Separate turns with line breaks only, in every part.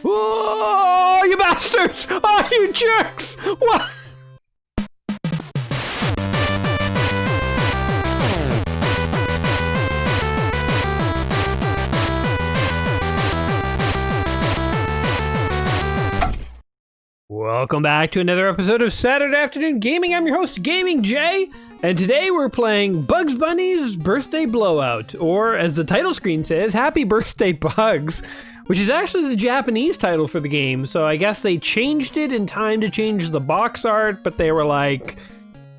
Oh, you bastards! Oh, you jerks! What? Welcome back to another episode of Saturday Afternoon Gaming. I'm your host, Gaming Jay, and today we're playing Bugs Bunny's Birthday Blowout, or as the title screen says, Happy Birthday Bugs, which is actually the Japanese title for the game. So I guess they changed it in time to change the box art, but they were like,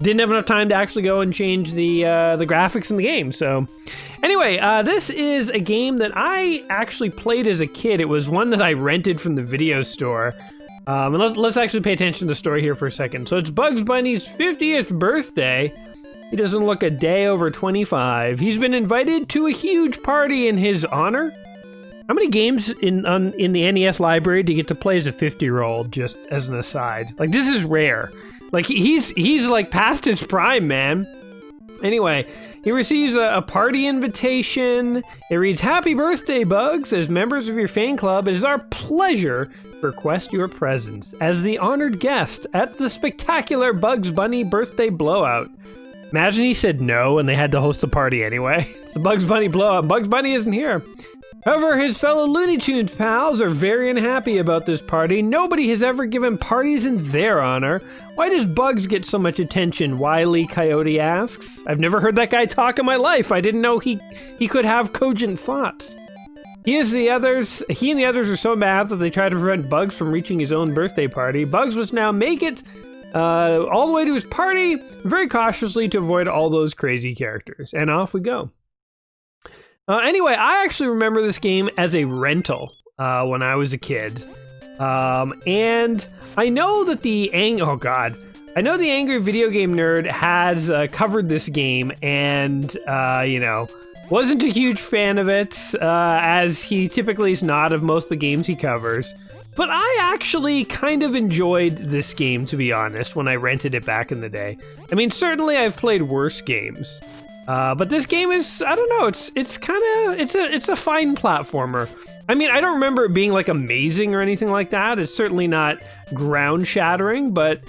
didn't have enough time to actually go and change the graphics in the game. So anyway, this is a game that I actually played as a kid. It was one that I rented from the video store. And let's actually pay attention to the story here for a second. So it's Bugs Bunny's 50th birthday. He doesn't look a day over 25. He's been invited to a huge party in his honor. How many games in the NES library do you get to play as a 50-year-old, just as an aside? Like, this is rare. Like, he's like past his prime, man. Anyway, he receives a party invitation. It reads, "Happy birthday, Bugs. As members of your fan club, it is our pleasure to request your presence as the honored guest at the spectacular Bugs Bunny Birthday Blowout." Imagine he said no and they had to host the party anyway. It's the Bugs Bunny Blowout. Bugs Bunny isn't here. However, his fellow Looney Tunes pals are very unhappy about this party. Nobody has ever given parties in their honor. Why does Bugs get so much attention? Wile E. Coyote asks. I've never heard that guy talk in my life. I didn't know he could have cogent thoughts. He and the others are so mad that they try to prevent Bugs from reaching his own birthday party. Bugs must now make it all the way to his party, very cautiously to avoid all those crazy characters. And off we go. Anyway, I actually remember this game as a rental when I was a kid. And I know that the Angry Video Game Nerd has covered this game and, wasn't a huge fan of it, as he typically is not of most of the games he covers. But I actually kind of enjoyed this game, to be honest, when I rented it back in the day. I mean, certainly I've played worse games. But this game is, I don't know, it's a fine platformer. I mean, I don't remember it being like amazing or anything like that. It's certainly not ground shattering, but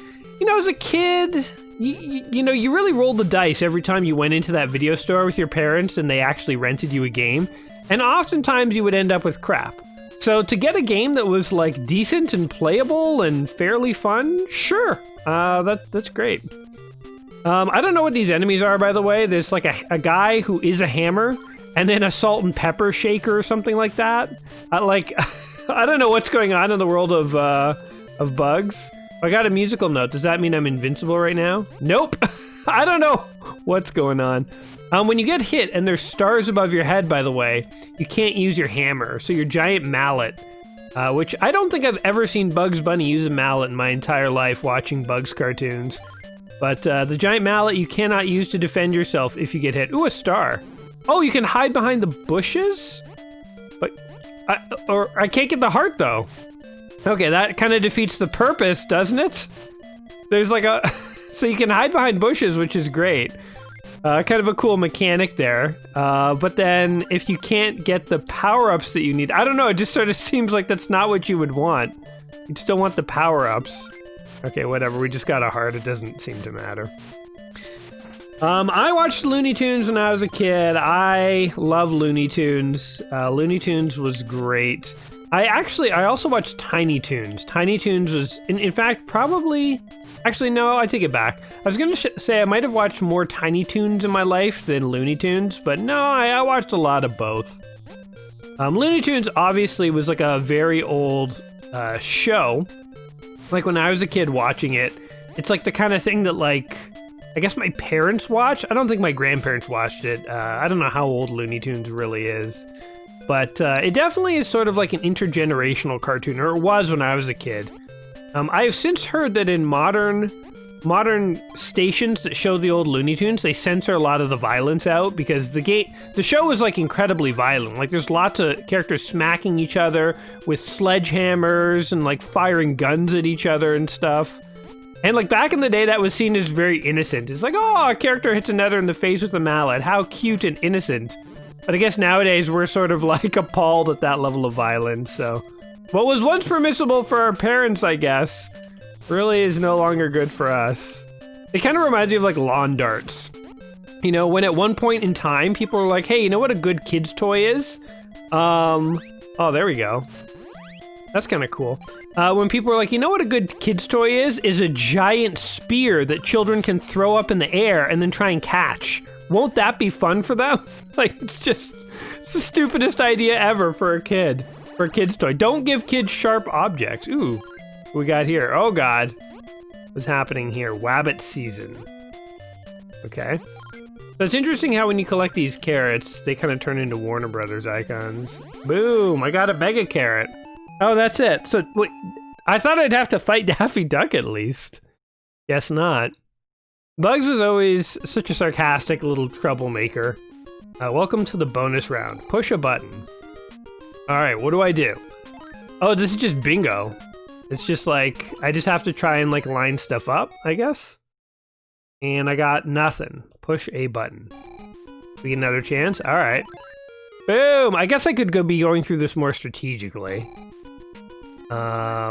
as a kid, you really rolled the dice every time you went into that video store with your parents and they actually rented you a game. And oftentimes you would end up with crap. So to get a game that was like decent and playable and fairly fun, sure, that's great. I don't know what these enemies are, by the way. There's like a guy who is a hammer, and then a salt and pepper shaker or something like that. I don't know what's going on in the world of Bugs. I got a musical note. Does that mean I'm invincible right now? Nope. I don't know what's going on. When you get hit, and there's stars above your head, by the way, you can't use your hammer, so your giant mallet, which I don't think I've ever seen Bugs Bunny use a mallet in my entire life watching Bugs cartoons. But the giant mallet you cannot use to defend yourself if you get hit. Ooh, a star. Oh, you can hide behind the bushes? But I can't get the heart, though. Okay, that kind of defeats the purpose, doesn't it? There's like a... So you can hide behind bushes, which is great. Kind of a cool mechanic there. But then if you can't get the power-ups that you need... I don't know, it just sort of seems like that's not what you would want. You'd still want the power-ups. Okay, whatever, we just got a heart, it doesn't seem to matter. I watched Looney Tunes when I was a kid. I love Looney Tunes. Looney Tunes was great. I also watched Tiny Toons. Tiny Toons was, in fact, probably... Actually, no, I take it back. I was going to say I might have watched more Tiny Toons in my life than Looney Tunes, but no, I watched a lot of both. Looney Tunes obviously was like a very old show. Like when I was a kid watching it, it's like the kind of thing that like, I guess my parents watched. I don't think my grandparents watched it. I don't know how old Looney Tunes really is. But it definitely is sort of like an intergenerational cartoon, or it was when I was a kid. I have since heard that in modern stations that show the old Looney Tunes, they censor a lot of the violence out because the show is like incredibly violent. Like there's lots of characters smacking each other with sledgehammers and like firing guns at each other and stuff. And like back in the day, that was seen as very innocent. It's like, oh, a character hits another in the face with a mallet. How cute and innocent. But I guess nowadays we're sort of like appalled at that level of violence. So What was once permissible for our parents, I guess, really is no longer good for us. It kind of reminds me of like lawn darts. You know, when at one point in time, people were like, hey, you know what a good kid's toy is? Oh, there we go. That's kind of cool. When people were like, you know what a good kid's toy is? Is a giant spear that children can throw up in the air and then try and catch. Won't that be fun for them? Like, it's the stupidest idea ever for a kid. For a kid's toy. Don't give kids sharp objects. Ooh, what we got here? Oh God. What's happening here? Wabbit season. Okay. So it's interesting how when you collect these carrots, they kind of turn into Warner Brothers icons. Boom, I got a mega carrot. Oh, that's it. So, wait, I thought I'd have to fight Daffy Duck at least. Guess not. Bugs is always such a sarcastic little troublemaker. Welcome to the bonus round. Push a button. Alright, what do I do? Oh, this is just bingo. It's just like, I just have to try and like line stuff up, I guess? And I got nothing. Push a button. We get another chance? Alright. Boom! I guess I could be going through this more strategically. I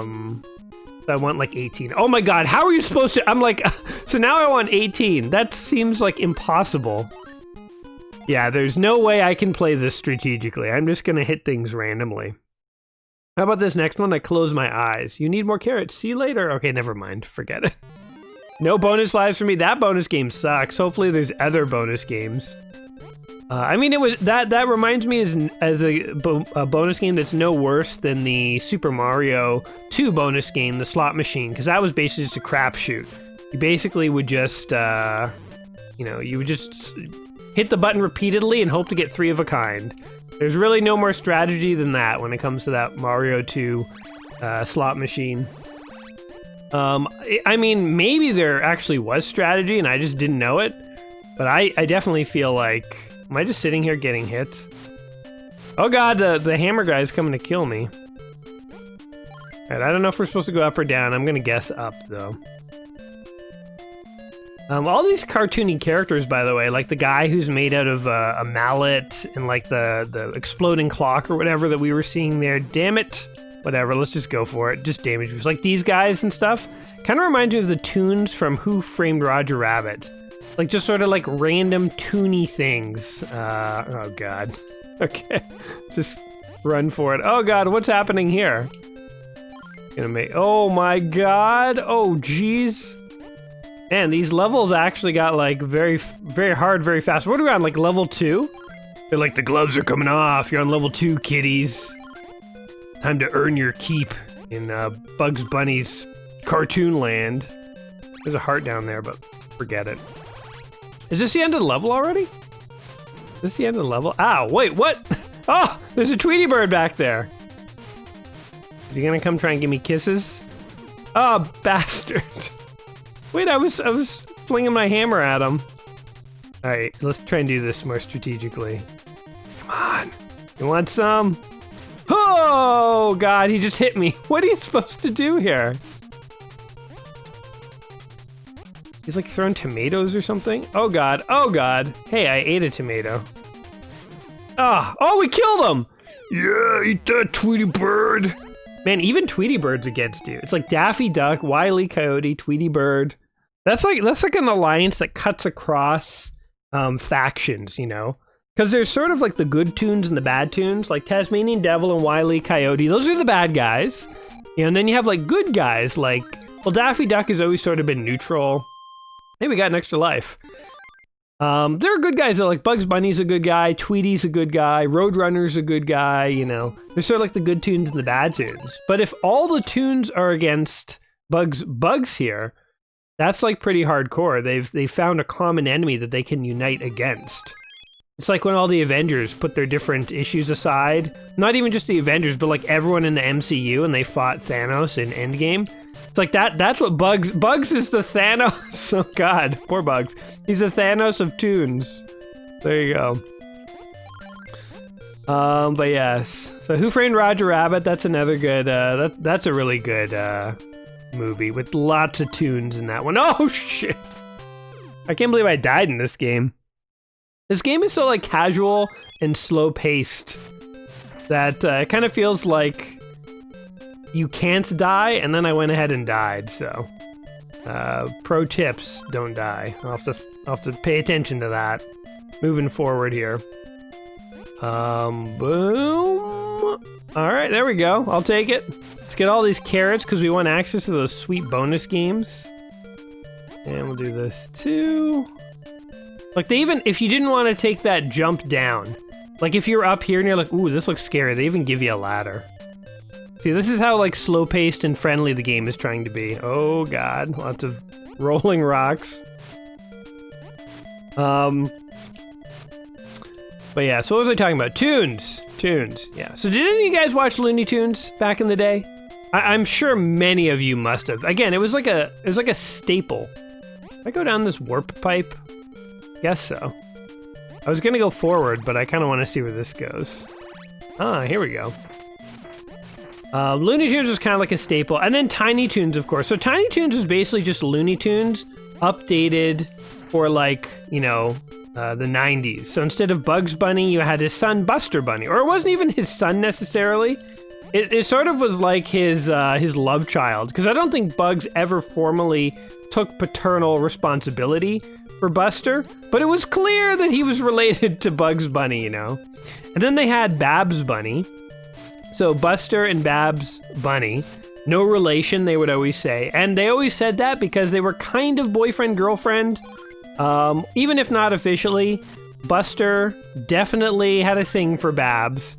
want like 18. Oh my God, how are you supposed to? I'm like, so now I want 18. That seems like impossible. Yeah, there's no way I can play this strategically. I'm just gonna hit things randomly. How about this next one? I close my eyes. You need more carrots. See you later. Okay, never mind. Forget it. No bonus lives for me. That bonus game sucks. Hopefully there's other bonus games. I mean, it was that reminds me as a bonus game that's no worse than the Super Mario 2 bonus game, the slot machine, because that was basically just a crapshoot. You basically would just, you would just hit the button repeatedly and hope to get 3 of a kind. There's really no more strategy than that when it comes to that Mario 2 slot machine. I mean, maybe there actually was strategy and I just didn't know it, but I definitely feel like, am I just sitting here getting hit? Oh God, the hammer guy is coming to kill me. Alright, I don't know if we're supposed to go up or down. I'm gonna guess up, though. All these cartoony characters, by the way, like the guy who's made out of a mallet and like the exploding clock or whatever that we were seeing there. Damn it. Whatever, let's just go for it. Just damage moves. Like these guys and stuff. Kind of reminds me of the tunes from Who Framed Roger Rabbit. Like just sort of like random toony things. Oh God. Okay, just run for it. Oh God, what's happening here? Oh my God. Oh geez. Man, these levels actually got like very, very hard, very fast. What are we on, like level 2? They're like, the gloves are coming off. You're on level 2, kiddies. Time to earn your keep in Bugs Bunny's cartoon land. There's a heart down there, but forget it. Is this the end of the level already? Is this the end of the level? Ow, wait, what? Oh, there's a Tweety Bird back there. Is he gonna come try and give me kisses? Oh, bastard. Wait, I was flinging my hammer at him. All right, let's try and do this more strategically. Come on, you want some? Oh God, he just hit me. What are you supposed to do here? He's like throwing tomatoes or something. Oh God, oh God. Hey, I ate a tomato. Oh, we killed him. Yeah, eat that, Tweety Bird. Man, even Tweety Bird's against you. It's like Daffy Duck, Wile E. Coyote, Tweety Bird. That's like an alliance that cuts across factions, you know? Because there's sort of like the good tunes and the bad tunes, like Tasmanian Devil and Wile E. Coyote. Those are the bad guys. You know, and then you have like good guys like, well, Daffy Duck has always sort of been neutral. Hey, we got an extra life. There are good guys though, like Bugs Bunny's a good guy, Tweety's a good guy, Roadrunner's a good guy, you know. There's sort of like the good tunes and the bad tunes. But if all the tunes are against Bugs here, that's like pretty hardcore. They've found a common enemy that they can unite against. It's like when all the Avengers put their different issues aside. Not even just the Avengers, but like everyone in the MCU, and they fought Thanos in Endgame. It's like that's what Bugs is the Thanos. Oh God, poor Bugs. He's the Thanos of tunes. There you go. But yes. So Who Framed Roger Rabbit? That's another good. That's a really good movie with lots of tunes in that one. Oh shit! I can't believe I died in this game. This game is so like casual and slow paced that it kind of feels like you can't die, and then I went ahead and died, so. Pro tips, don't die. I'll have to pay attention to that. Moving forward here. Boom. Alright, there we go. I'll take it. Let's get all these carrots, because we want access to those sweet bonus games. And we'll do this too. Like, they even, if you didn't want to take that jump down, like if you're up here and you're like, ooh, this looks scary, they even give you a ladder. See, this is how, like, slow-paced and friendly the game is trying to be. Oh, God. Lots of rolling rocks. But yeah, so what was I talking about? Tunes. Yeah. So did any of you guys watch Looney Tunes back in the day? I'm sure many of you must have. Again, it was like a staple. Did I go down this warp pipe? Guess so. I was gonna go forward, but I kind of want to see where this goes. Ah, here we go. Looney Tunes was kind of like a staple, and then Tiny Toons, of course. So Tiny Toons was basically just Looney Tunes updated for, like, you know, the 90s. So instead of Bugs Bunny, you had his son Buster Bunny, or it wasn't even his son necessarily. It sort of was like his love child, because I don't think Bugs ever formally took paternal responsibility for Buster, but it was clear that he was related to Bugs Bunny, you know. And then they had Babs Bunny. So Buster and Babs Bunny, no relation, they would always say. And they always said that because they were kind of boyfriend-girlfriend. Even if not officially, Buster definitely had a thing for Babs.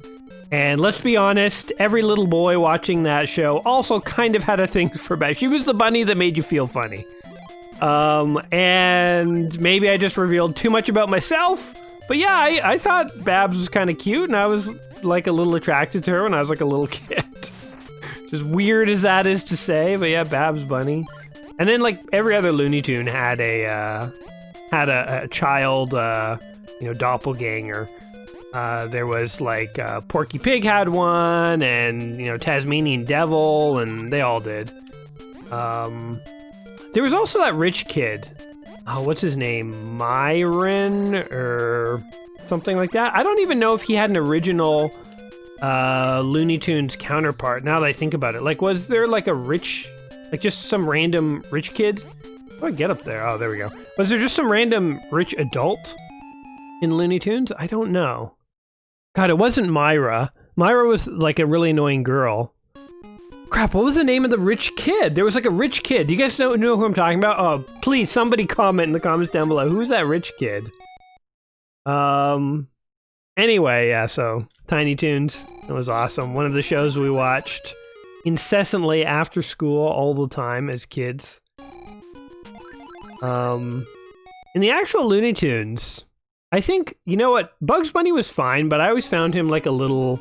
And let's be honest, every little boy watching that show also kind of had a thing for Babs. She was the bunny that made you feel funny. And maybe I just revealed too much about myself. But yeah, I thought Babs was kind of cute, and I was like a little attracted to her when I was like a little kid. Just weird as that is to say, but yeah, Babs Bunny. And then like every other Looney Tune had a child, you know, doppelganger. There was like Porky Pig had one, and you know, Tasmanian Devil, and they all did. There was also that rich kid. Oh, what's his name? Myron or something like that. I don't even know if he had an original Looney Tunes counterpart, now that I think about it. Like, was there like a rich, like just some random rich kid? How do I get up there? Oh, there we go. Was there just some random rich adult in Looney Tunes? I don't know. God, it wasn't Myra. Myra was like a really annoying girl. Crap, what was the name of the rich kid? There was like a rich kid. Do you guys know who I'm talking about? Oh, please, somebody comment in the comments down below. Who's that rich kid? Anyway, yeah, so Tiny Toons. It was awesome. One of the shows we watched incessantly after school all the time as kids. In the actual Looney Tunes, I think, you know what? Bugs Bunny was fine, but I always found him like a little,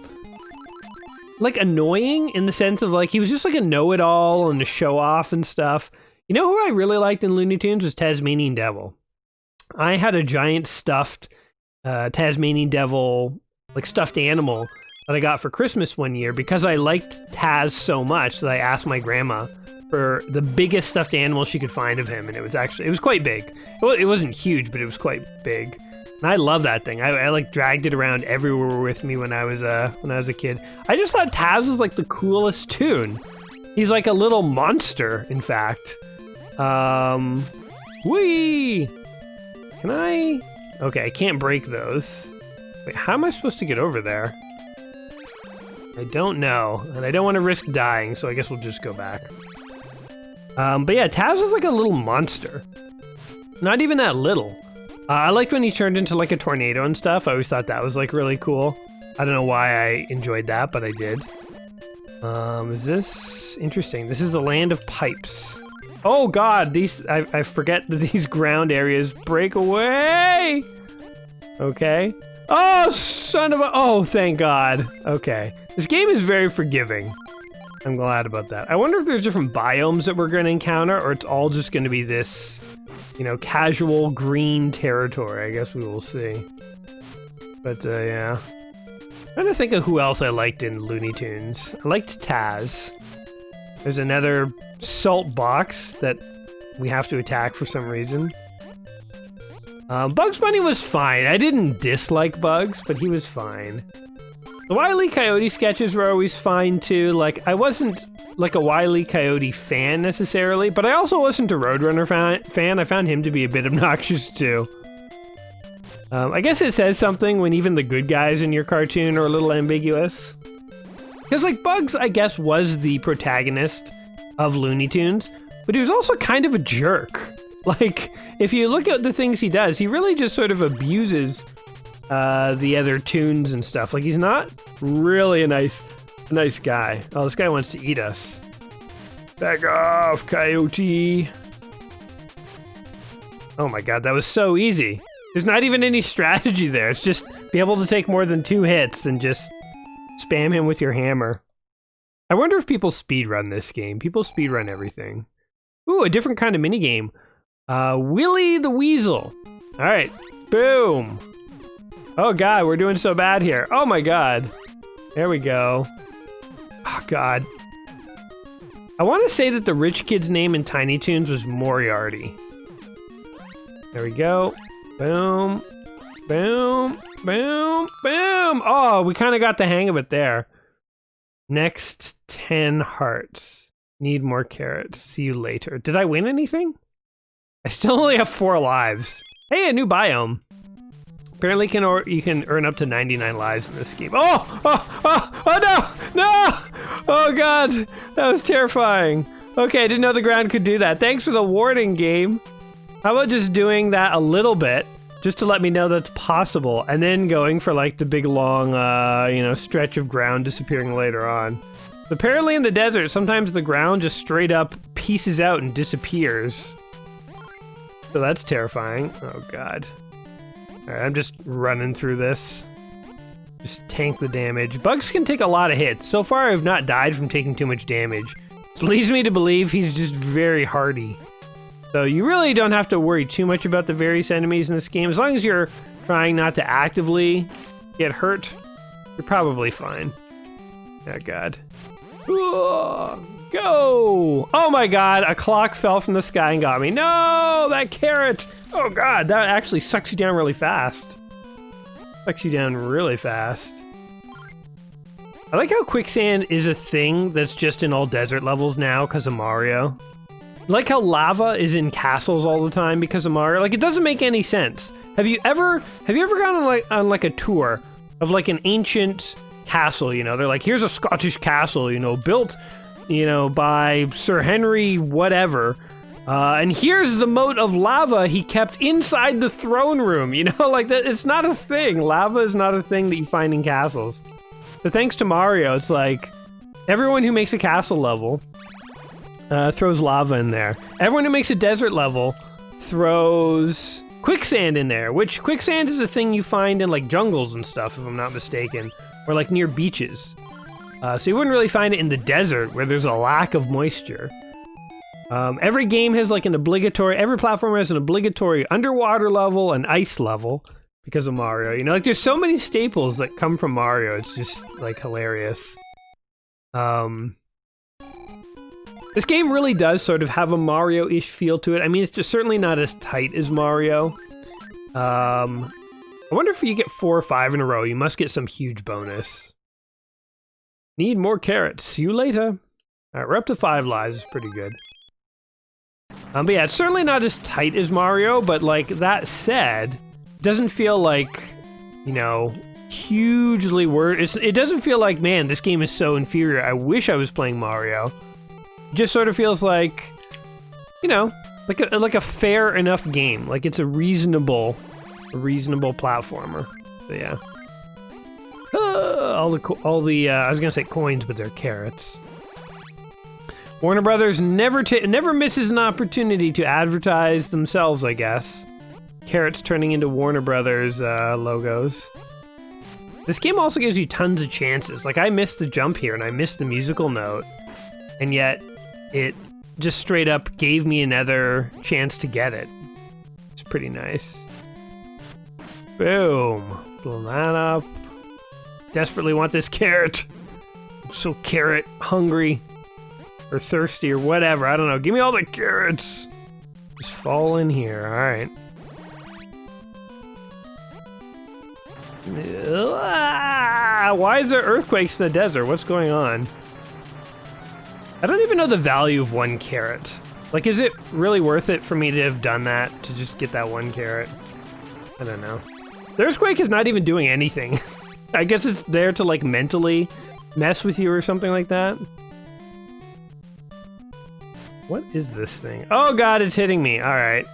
like, annoying in the sense of like he was just like a know-it-all and a show-off and stuff. You know who I really liked in Looney Tunes was Tasmanian Devil. I had a giant stuffed Tasmanian Devil, like, stuffed animal that I got for Christmas one year because I liked Taz so much that I asked my grandma for the biggest stuffed animal she could find of him, and it was quite big. It wasn't huge, but it was quite big. And I love that thing. I like dragged it around everywhere with me when I was a kid. I just thought Taz was like the coolest tune. He's like a little monster, in fact. Whee! Can I? Okay, I can't break those. Wait, how am I supposed to get over there? I don't know, and I don't want to risk dying, so I guess we'll just go back. But yeah, Taz was like a little monster. Not even that little. I liked when he turned into like a tornado and stuff. I always thought that was like really cool. I don't know why I enjoyed that, but I did. Is this interesting? This is the land of pipes. Oh God, I forget that these ground areas break away. Okay. Oh, son of a, oh, thank God. Okay. This game is very forgiving. I'm glad about that. I wonder if there's different biomes that we're going to encounter, or it's all just going to be this, you know, casual green territory. I guess we will see. But, yeah. I'm trying to think of who else I liked in Looney Tunes. I liked Taz. There's another salt box that we have to attack for some reason. Bugs Bunny was fine. I didn't dislike Bugs, but he was fine. The Wile E. Coyote sketches were always fine too. Like, I wasn't like a Wile E. Coyote fan necessarily, but I also wasn't a Roadrunner fan. I found him to be a bit obnoxious too. I guess it says something when even the good guys in your cartoon are a little ambiguous. Because like Bugs, I guess, was the protagonist of Looney Tunes, but he was also kind of a jerk. Like, if you look at the things he does, he really just sort of abuses the other tunes and stuff. Like, he's not really a nice guy. Oh, this guy wants to eat us. Back off, Coyote. Oh my god, that was so easy. There's not even any strategy there. It's just be able to take more than 2 hits and just spam him with your hammer. I wonder if people speedrun this game. People speedrun everything. Ooh, a different kind of minigame. Willy the Weasel. All right, boom. Oh god, we're doing so bad here. Oh my god. There we go. Oh god. I want to say that the rich kid's name in Tiny Toons was Moriarty. There we go. Boom. Boom. Boom. Boom. Oh, we kind of got the hang of it there. Next 10 hearts. Need more carrots. See you later. Did I win anything? I still only have 4 lives. Hey, a new biome. Apparently you can earn up to 99 lives in this game. Oh no! Oh god, that was terrifying. Okay, I didn't know the ground could do that. Thanks for the warning, game. How about just doing that a little bit, just to let me know that's possible, and then going for like the big long, stretch of ground disappearing later on. Apparently in the desert, sometimes the ground just straight up pieces out and disappears. So that's terrifying. Oh god. Alright, I'm just running through this. Just tank the damage. Bugs can take a lot of hits. So far, I've not died from taking too much damage. Which leads me to believe he's just very hardy. So you really don't have to worry too much about the various enemies in this game. As long as you're trying not to actively get hurt, you're probably fine. Oh god. Go! Oh my god, a clock fell from the sky and got me. No, that carrot! Oh god, that actually sucks you down really fast. Sucks you down really fast. I like how quicksand is a thing that's just in all desert levels now because of Mario. I like how lava is in castles all the time because of Mario. Like, it doesn't make any sense. Have you ever gone on a tour of like an ancient castle, you know? They're like, here's a Scottish castle, you know, built, you know, by Sir Henry whatever. And here's the moat of lava he kept inside the throne room, you know? Like, that, it's not a thing. Lava is not a thing that you find in castles. But thanks to Mario, it's like, everyone who makes a castle level throws lava in there. Everyone who makes a desert level throws quicksand in there, which quicksand is a thing you find in, like, jungles and stuff, if I'm not mistaken, or, like, near beaches. So you wouldn't really find it in the desert, where there's a lack of moisture. Every game has like every platformer has an obligatory underwater level and ice level because of Mario. You know, like there's so many staples that come from Mario. It's just like hilarious. This game really does sort of have a Mario-ish feel to it. I mean, it's just certainly not as tight as Mario. I wonder if you get 4 or 5 in a row, you must get some huge bonus. Need more carrots. See you later. All right, we're up to 5 lives. It's pretty good. But yeah, it's certainly not as tight as Mario, but like that said, it doesn't feel like, you know, hugely it doesn't feel like, man, this game is so inferior. I wish I was playing Mario. It just sort of feels like, you know, like a fair enough game. Like it's a reasonable platformer. So yeah. All the I was gonna say coins, but they're carrots. Warner Brothers never misses an opportunity to advertise themselves, I guess. Carrots turning into Warner Brothers logos. This game also gives you tons of chances. Like, I missed the jump here, and I missed the musical note, and yet it just straight up gave me another chance to get it. It's pretty nice. Boom. Blow that up. Desperately want this carrot. I'm so carrot hungry. Or thirsty or whatever, I don't know. Give me all the carrots. Just fall in here, alright. Why is there earthquakes in the desert? What's going on? I don't even know the value of 1 carrot. Like, is it really worth it for me to have done that, to just get that 1 carrot? I don't know. The earthquake is not even doing anything. I guess it's there to, like, mentally mess with you or something like that. What is this thing? Oh god, it's hitting me. Alright.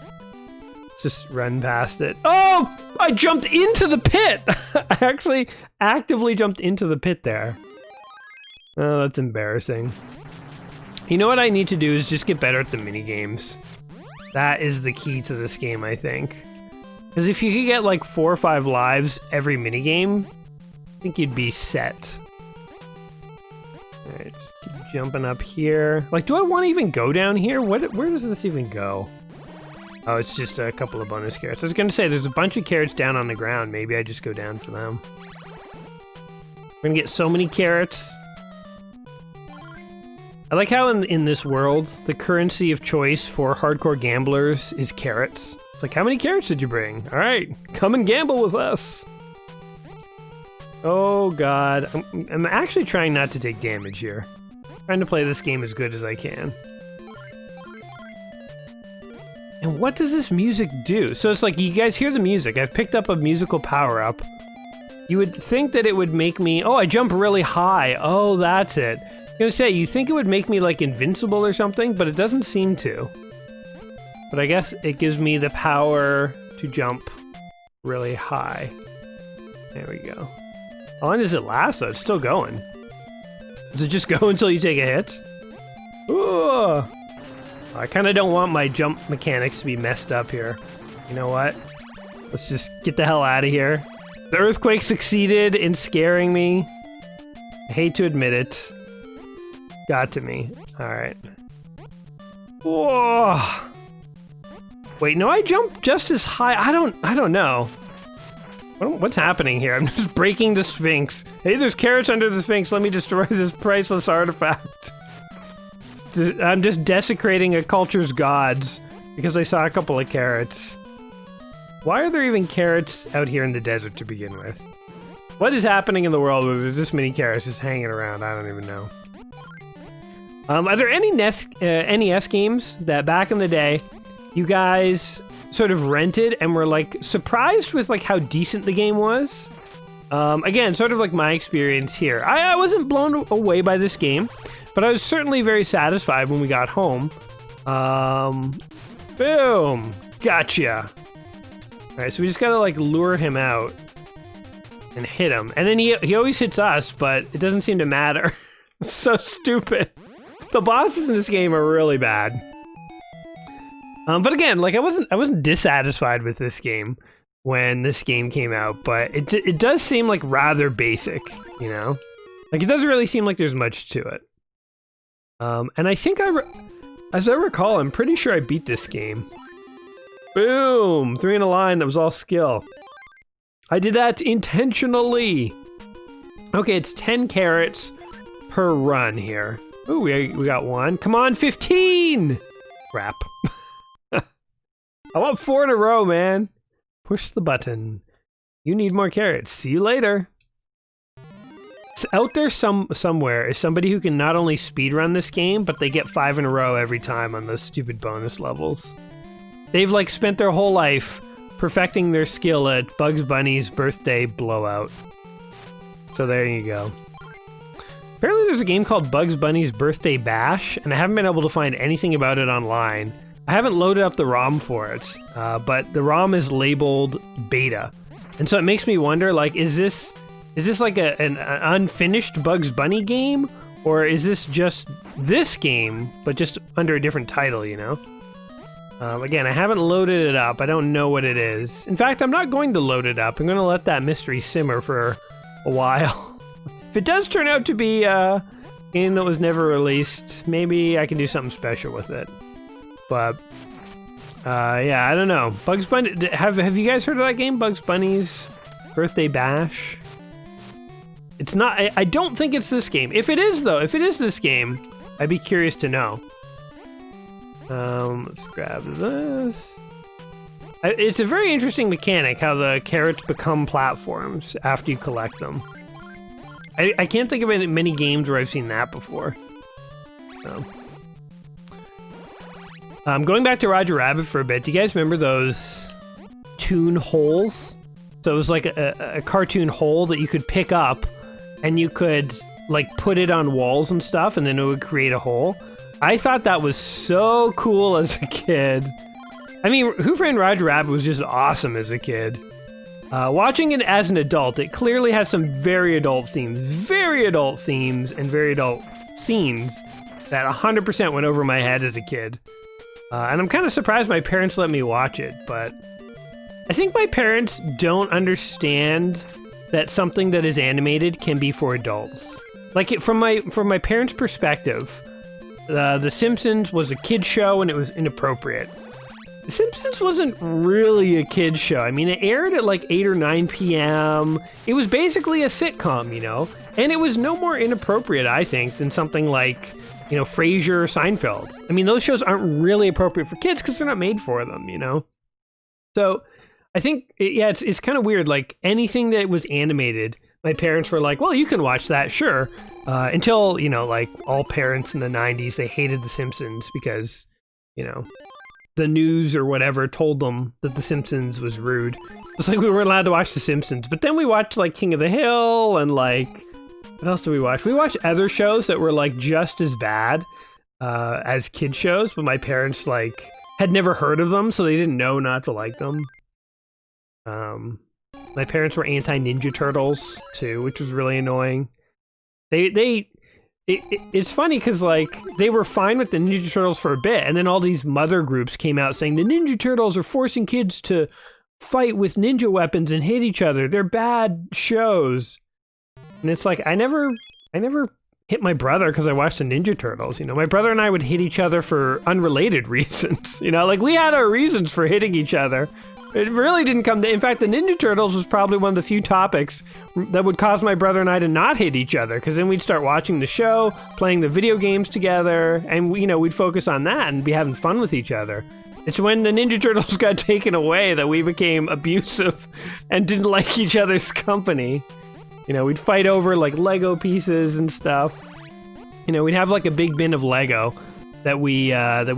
Let's just run past it. Oh! I jumped into the pit! I actually actively jumped into the pit there. Oh, that's embarrassing. You know what I need to do is just get better at the minigames. That is the key to this game, I think. Because if you could get like 4 or 5 lives every minigame, I think you'd be set. Alright, just keep jumping up here. Like, do I want to even go down here? Where does this even go? Oh, it's just a couple of bonus carrots. I was gonna say, there's a bunch of carrots down on the ground. Maybe I just go down for them. We're gonna get so many carrots. I like how in this world, the currency of choice for hardcore gamblers is carrots. It's like, how many carrots did you bring? All right, come and gamble with us. Oh god, I'm actually trying not to take damage here. I'm trying to play this game as good as I can. And what does this music do? So it's like, you guys hear the music. I've picked up a musical power-up. You would think that it would make me... Oh, I jump really high. Oh, that's it. I was gonna say, you think it would make me, like, invincible or something, but it doesn't seem to. But I guess it gives me the power to jump really high. There we go. How long does it last, though? It's still going. Does it just go until you take a hit? Ooh! I kind of don't want my jump mechanics to be messed up here. You know what? Let's just get the hell out of here. The earthquake succeeded in scaring me. I hate to admit it. Got to me. Alright. Whoa! Wait, no, I jumped just as high. I don't know. What's happening here? I'm just breaking the Sphinx. Hey, there's carrots under the Sphinx. Let me destroy this priceless artifact. I'm just desecrating a culture's gods because I saw a couple of carrots. Why are there even carrots out here in the desert to begin with? What is happening in the world where there's this many carrots just hanging around? I don't even know. Are there any NES games that back in the day you guys sort of rented and were like surprised with like how decent the game was? Again, sort of like my experience here. I wasn't blown away by this game, but I was certainly very satisfied when we got home. Boom! Gotcha! Alright, so we just gotta like lure him out and hit him. And then he always hits us, but it doesn't seem to matter. So stupid. The bosses in this game are really bad. But again, like I wasn't dissatisfied with this game when this game came out, but it does seem like rather basic, you know? Like it doesn't really seem like there's much to it. And I think as I recall, I'm pretty sure I beat this game. Boom! 3 in a line, that was all skill. I did that intentionally. Okay, it's 10 carrots per run here. Ooh, we got 1. Come on, 15! Crap. I want 4 in a row, man. Push the button. You need more carrots. See you later. Out there somewhere is somebody who can not only speedrun this game, but they get 5 in a row every time on those stupid bonus levels. They've like spent their whole life perfecting their skill at Bugs Bunny's birthday blowout. So there you go. Apparently there's a game called Bugs Bunny's Birthday Bash, and I haven't been able to find anything about it online. I haven't loaded up the ROM for it, but the ROM is labeled beta. And so it makes me wonder, like, is this like an unfinished Bugs Bunny game? Or is this just this game, but just under a different title, you know? Again, I haven't loaded it up. I don't know what it is. In fact, I'm not going to load it up. I'm going to let that mystery simmer for a while. If it does turn out to be a game that was never released, maybe I can do something special with it. But, yeah, I don't know. Bugs Bunny, have you guys heard of that game? Bugs Bunny's Birthday Bash? It's not, I don't think it's this game. If it is, though, if it is this game, I'd be curious to know. Let's grab this. It's a very interesting mechanic how the carrots become platforms after you collect them. I can't think of many games where I've seen that before. So. Going back to Roger Rabbit for a bit, do you guys remember those toon holes? So it was like a cartoon hole that you could pick up, and you could like put it on walls and stuff, and then it would create a hole. I thought that was so cool as a kid. I mean, Who Framed Roger Rabbit was just awesome as a kid. Watching it as an adult, it clearly has some very adult themes, and very adult scenes that 100% went over my head as a kid. And I'm kind of surprised my parents let me watch it, but I think my parents don't understand that something that is animated can be for adults. Like, from my parents' perspective, The Simpsons was a kid show and it was inappropriate. The Simpsons wasn't really a kid show. I mean, it aired at like 8 or 9 p.m. It was basically a sitcom, you know? And it was no more inappropriate, I think, than something like, you know, Frasier or Seinfeld. I mean, those shows aren't really appropriate for kids because they're not made for them, you know? So, I think, it's kind of weird. Like, anything that was animated, my parents were like, well, you can watch that, sure. Until, you know, like, all parents in the 90s, they hated The Simpsons because, you know, the news or whatever told them that The Simpsons was rude. It's like we weren't allowed to watch The Simpsons. But then we watched, like, King of the Hill and, like, what else did we watch? We watched other shows that were, like, just as bad as kid shows, but my parents, like, had never heard of them, so they didn't know not to like them. My parents were anti-Ninja Turtles, too, which was really annoying. It's funny because, like, they were fine with the Ninja Turtles for a bit, and then all these mother groups came out saying the Ninja Turtles are forcing kids to fight with ninja weapons and hit each other. They're bad shows. And it's like, I never hit my brother because I watched the Ninja Turtles, you know? My brother and I would hit each other for unrelated reasons, you know? Like, we had our reasons for hitting each other. It really didn't come to... In fact, the Ninja Turtles was probably one of the few topics that would cause my brother and I to not hit each other, because then we'd start watching the show, playing the video games together, and, you know, we'd focus on that and be having fun with each other. It's when the Ninja Turtles got taken away that we became abusive and didn't like each other's company. You know, we'd fight over, like, Lego pieces and stuff. You know, we'd have, like, a big bin of Lego that we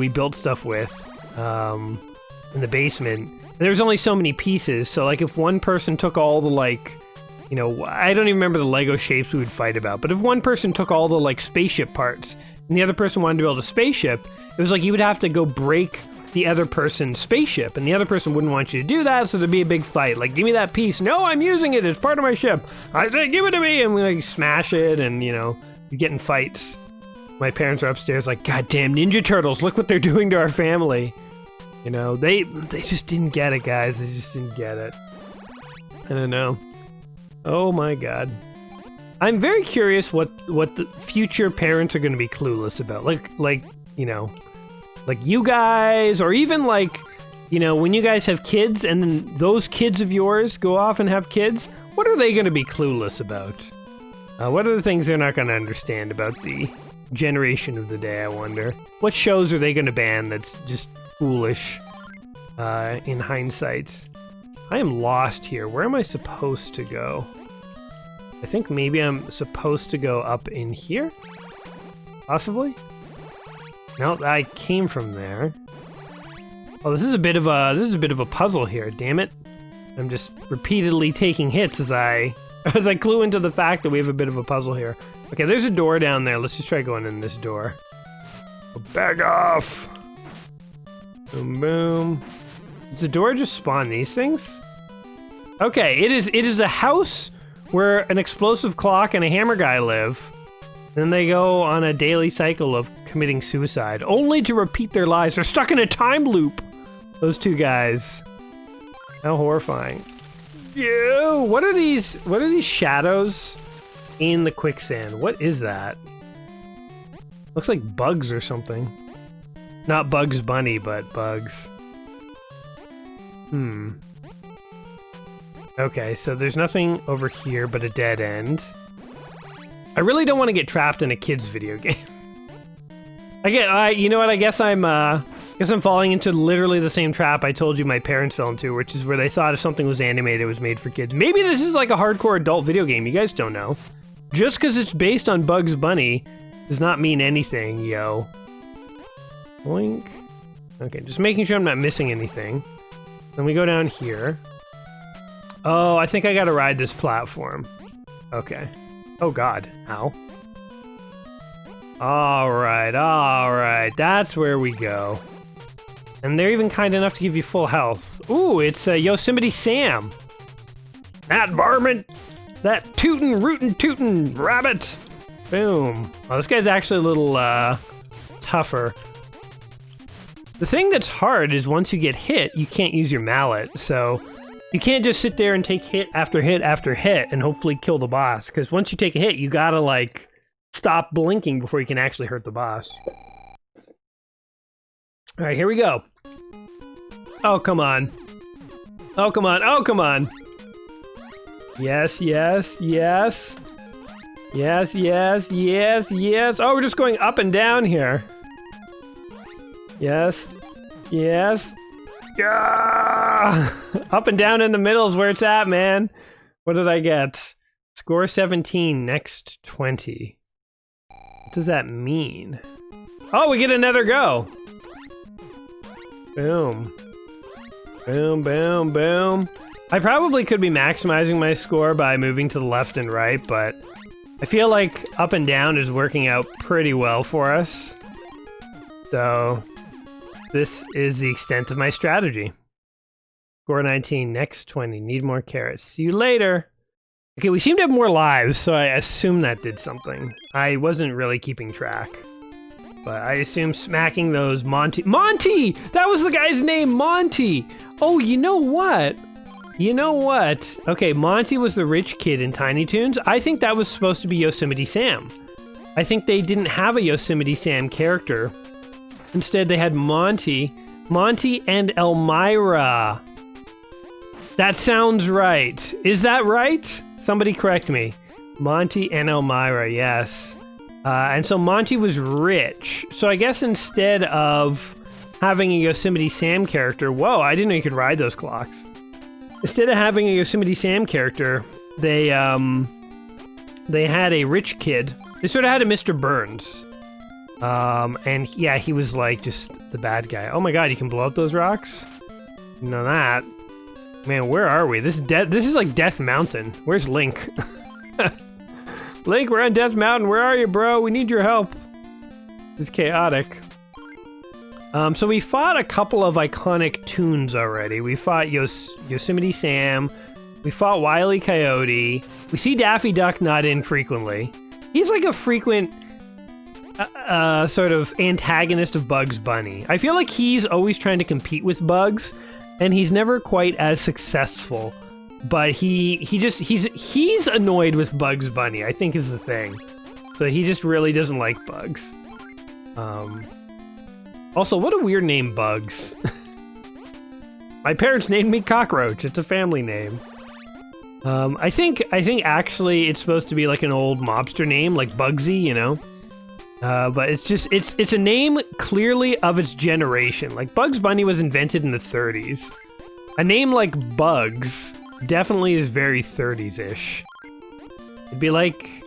built stuff with in the basement. There was only so many pieces, so, like, if one person took all the, like, you know, I don't even remember the Lego shapes we would fight about, but if one person took all the, like, spaceship parts, and the other person wanted to build a spaceship, it was like you would have to go break the other person's spaceship, and the other person wouldn't want you to do that, so there'd be a big fight. Like, give me that piece. No, I'm using it. It's part of my ship. I say, give it to me, and we, like, smash it, and, you know, we get in fights. My parents are upstairs like, goddamn Ninja Turtles, look what they're doing to our family. You know, they just didn't get it, guys. They just didn't get it. I don't know. Oh my god. I'm very curious what the future parents are going to be clueless about. Like, you know, like you guys, or even like, you know, when you guys have kids and then those kids of yours go off and have kids, what are they going to be clueless about? What are the things they're not going to understand about the generation of the day, I wonder? What shows are they going to ban that's just foolish in hindsight? I am lost here. Where am I supposed to go? I think maybe I'm supposed to go up in here? Possibly? No, I came from there. Oh, this is a bit of a puzzle here, damn it. I'm just repeatedly taking hits as I clue into the fact that we have a bit of a puzzle here. Okay, there's a door down there. Let's just try going in this door. Back off! Boom, boom. Does the door just spawn these things? Okay, it is a house where an explosive clock and a hammer guy live. Then they go on a daily cycle of committing suicide, only to repeat their lives. They're stuck in a time loop, those two guys. How horrifying. Ew, what are these shadows in the quicksand? What is that? Looks like bugs or something. Not Bugs Bunny, but bugs. Okay, so there's nothing over here but a dead end. I really don't want to get trapped in a kid's video game. You know what? I guess I'm falling into literally the same trap I told you my parents fell into, which is where they thought if something was animated, it was made for kids. Maybe this is like a hardcore adult video game. You guys don't know. Just because it's based on Bugs Bunny does not mean anything, yo. Boink. Okay, just making sure I'm not missing anything. Then we go down here. Oh, I think I gotta ride this platform. Okay. Oh god. Ow. Alright. That's where we go. And they're even kind enough to give you full health. Ooh, it's Yosemite Sam. That varmint! That tootin' rabbit! Boom. Oh, this guy's actually a little, tougher. The thing that's hard is once you get hit, you can't use your mallet, so you can't just sit there and take hit after hit after hit and hopefully kill the boss, because once you take a hit, you gotta, like, stop blinking before you can actually hurt the boss. Alright, here we go. Oh, come on. Oh, come on. Oh, come on. Yes. Oh, we're just going up and down here. Yes. Yeah! Up and down in the middle is where it's at, man. What did I get? Score 17, next 20. What does that mean? Oh, we get another go. Boom. Boom. I probably could be maximizing my score by moving to the left and right, but I feel like up and down is working out pretty well for us. So this is the extent of my strategy. Score 19, next 20, need more carrots. See you later. Okay, we seem to have more lives, so I assume that did something. I wasn't really keeping track. But I assume smacking those Monty... That was the guy's name, Monty! Oh, you know what? Okay, Monty was the rich kid in Tiny Toons. I think that was supposed to be Yosemite Sam. I think they didn't have a Yosemite Sam character. Instead, they had Monty and Elmira. That sounds right. Is that right? Somebody correct me. Monty and Elmira, yes. And so Monty was rich. So I guess instead of having a Yosemite Sam character... Whoa, I didn't know you could ride those clocks. Instead of having a Yosemite Sam character, they had a rich kid. They sort of had a Mr. Burns. And yeah, he was like just the bad guy. Oh my god, you can blow up those rocks? You know that. Man, where are we? This is like Death Mountain. Where's Link? Link, we're on Death Mountain. Where are you, bro? We need your help. This is chaotic. So we fought a couple of iconic toons already. We fought Yosemite Sam. We fought Wile E. Coyote. We see Daffy Duck not infrequently. He's like a frequent sort of antagonist of Bugs Bunny. I feel like he's always trying to compete with Bugs, and he's never quite as successful. But he's annoyed with Bugs Bunny, I think is the thing. So he just really doesn't like Bugs. Also, what a weird name, Bugs. My parents named me Cockroach. It's a family name. I think actually it's supposed to be like an old mobster name, like Bugsy, you know? But it's a name clearly of its generation. Like Bugs Bunny was invented in the 30s. A name like Bugs definitely is very 30s-ish. It'd be like...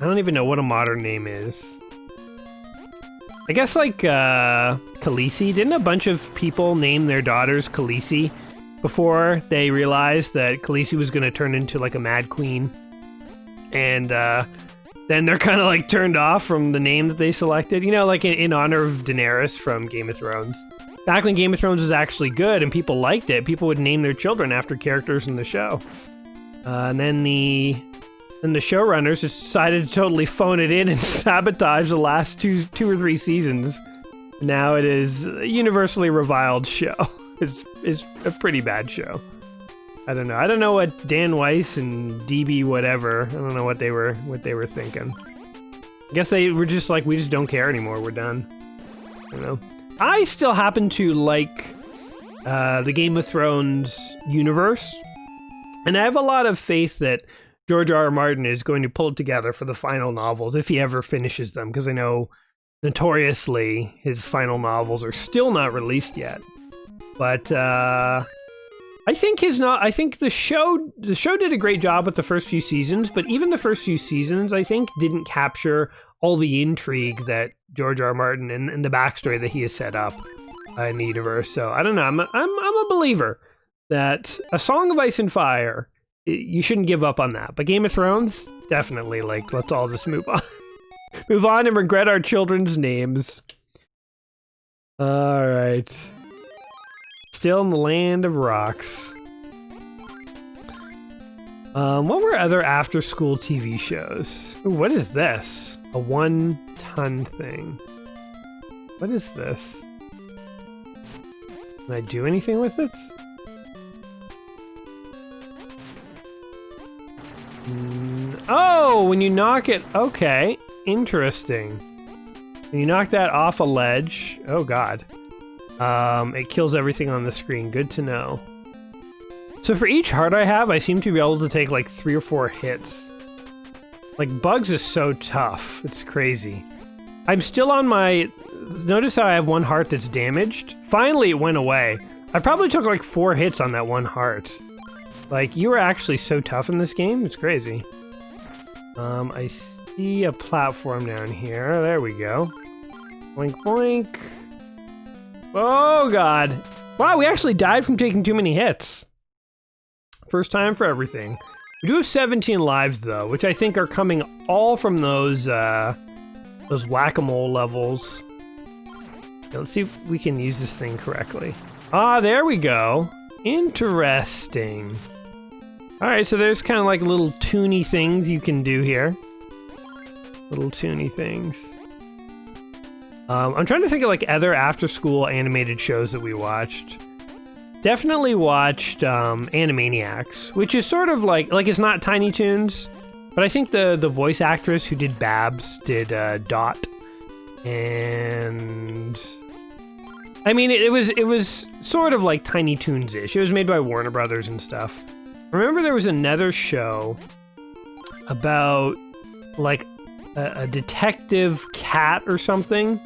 I don't even know what a modern name is. I guess like, Khaleesi. Didn't a bunch of people name their daughters Khaleesi before they realized that Khaleesi was gonna turn into like a mad queen? And, then they're kind of like turned off from the name that they selected. You know, like in honor of Daenerys from Game of Thrones. Back when Game of Thrones was actually good and people liked it, people would name their children after characters in the show. And then the showrunners just decided to totally phone it in and sabotage the last two or three seasons. Now it is a universally reviled show. It's a pretty bad show. I don't know what Dan Weiss and DB whatever. I don't know what they were thinking. I guess they were just like, we just don't care anymore. We're done. I don't know. I still happen to like the Game of Thrones universe, and I have a lot of faith that George R. R. Martin is going to pull it together for the final novels if he ever finishes them, because I know notoriously his final novels are still not released yet. But I think the show did a great job with the first few seasons, but even the first few seasons, I think, didn't capture all the intrigue that George R. R. Martin and the backstory that he has set up in the universe. So I don't know. I'm a believer that A Song of Ice and Fire, you shouldn't give up on that. But Game of Thrones, definitely. Like, let's all just move on, move on and regret our children's names. All right. Still in the land of rocks. What were other after-school TV shows? Ooh, what is this? A 1-ton thing. What is this? Can I do anything with it? Oh, when you knock it. Okay, interesting. When you knock that off a ledge. Oh god. It kills everything on the screen. Good to know. So for each heart I have, I seem to be able to take like 3 or 4 hits. Like, Bugs is so tough. It's crazy. I'm still on my... Notice how I have 1 heart that's damaged? Finally, it went away. I probably took like 4 hits on that 1 heart. Like, you are actually so tough in this game. It's crazy. I see a platform down here. There we go. Boink, boink. Oh, God. Wow, we actually died from taking too many hits. First time for everything. We do have 17 lives, though, which I think are coming all from those whack-a-mole levels. Okay, let's see if we can use this thing correctly. Ah, there we go. Interesting. All right, so there's kind of like little toony things you can do here. Little toony things. I'm trying to think of like other after-school animated shows that we watched. Definitely watched Animaniacs, which is sort of like it's not Tiny Toons, but I think the voice actress who did Babs did Dot, and I mean it was sort of like Tiny Toons-ish. It was made by Warner Brothers and stuff. I remember there was another show about like a detective cat or something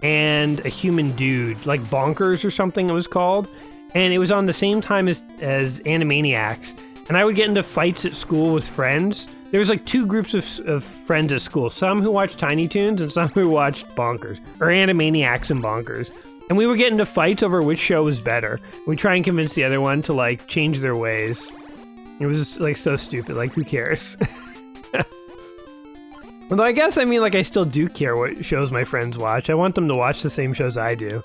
and a human dude, like Bonkers or something it was called. And it was on the same time as Animaniacs. And I would get into fights at school with friends. There was like 2 groups of friends at school. Some who watched Tiny Toons and some who watched Bonkers. Or Animaniacs and Bonkers. And we would get into fights over which show was better. We'd try and convince the other one to like change their ways. It was like so stupid. Like, who cares? Although I guess, I mean, like, I still do care what shows my friends watch. I want them to watch the same shows I do.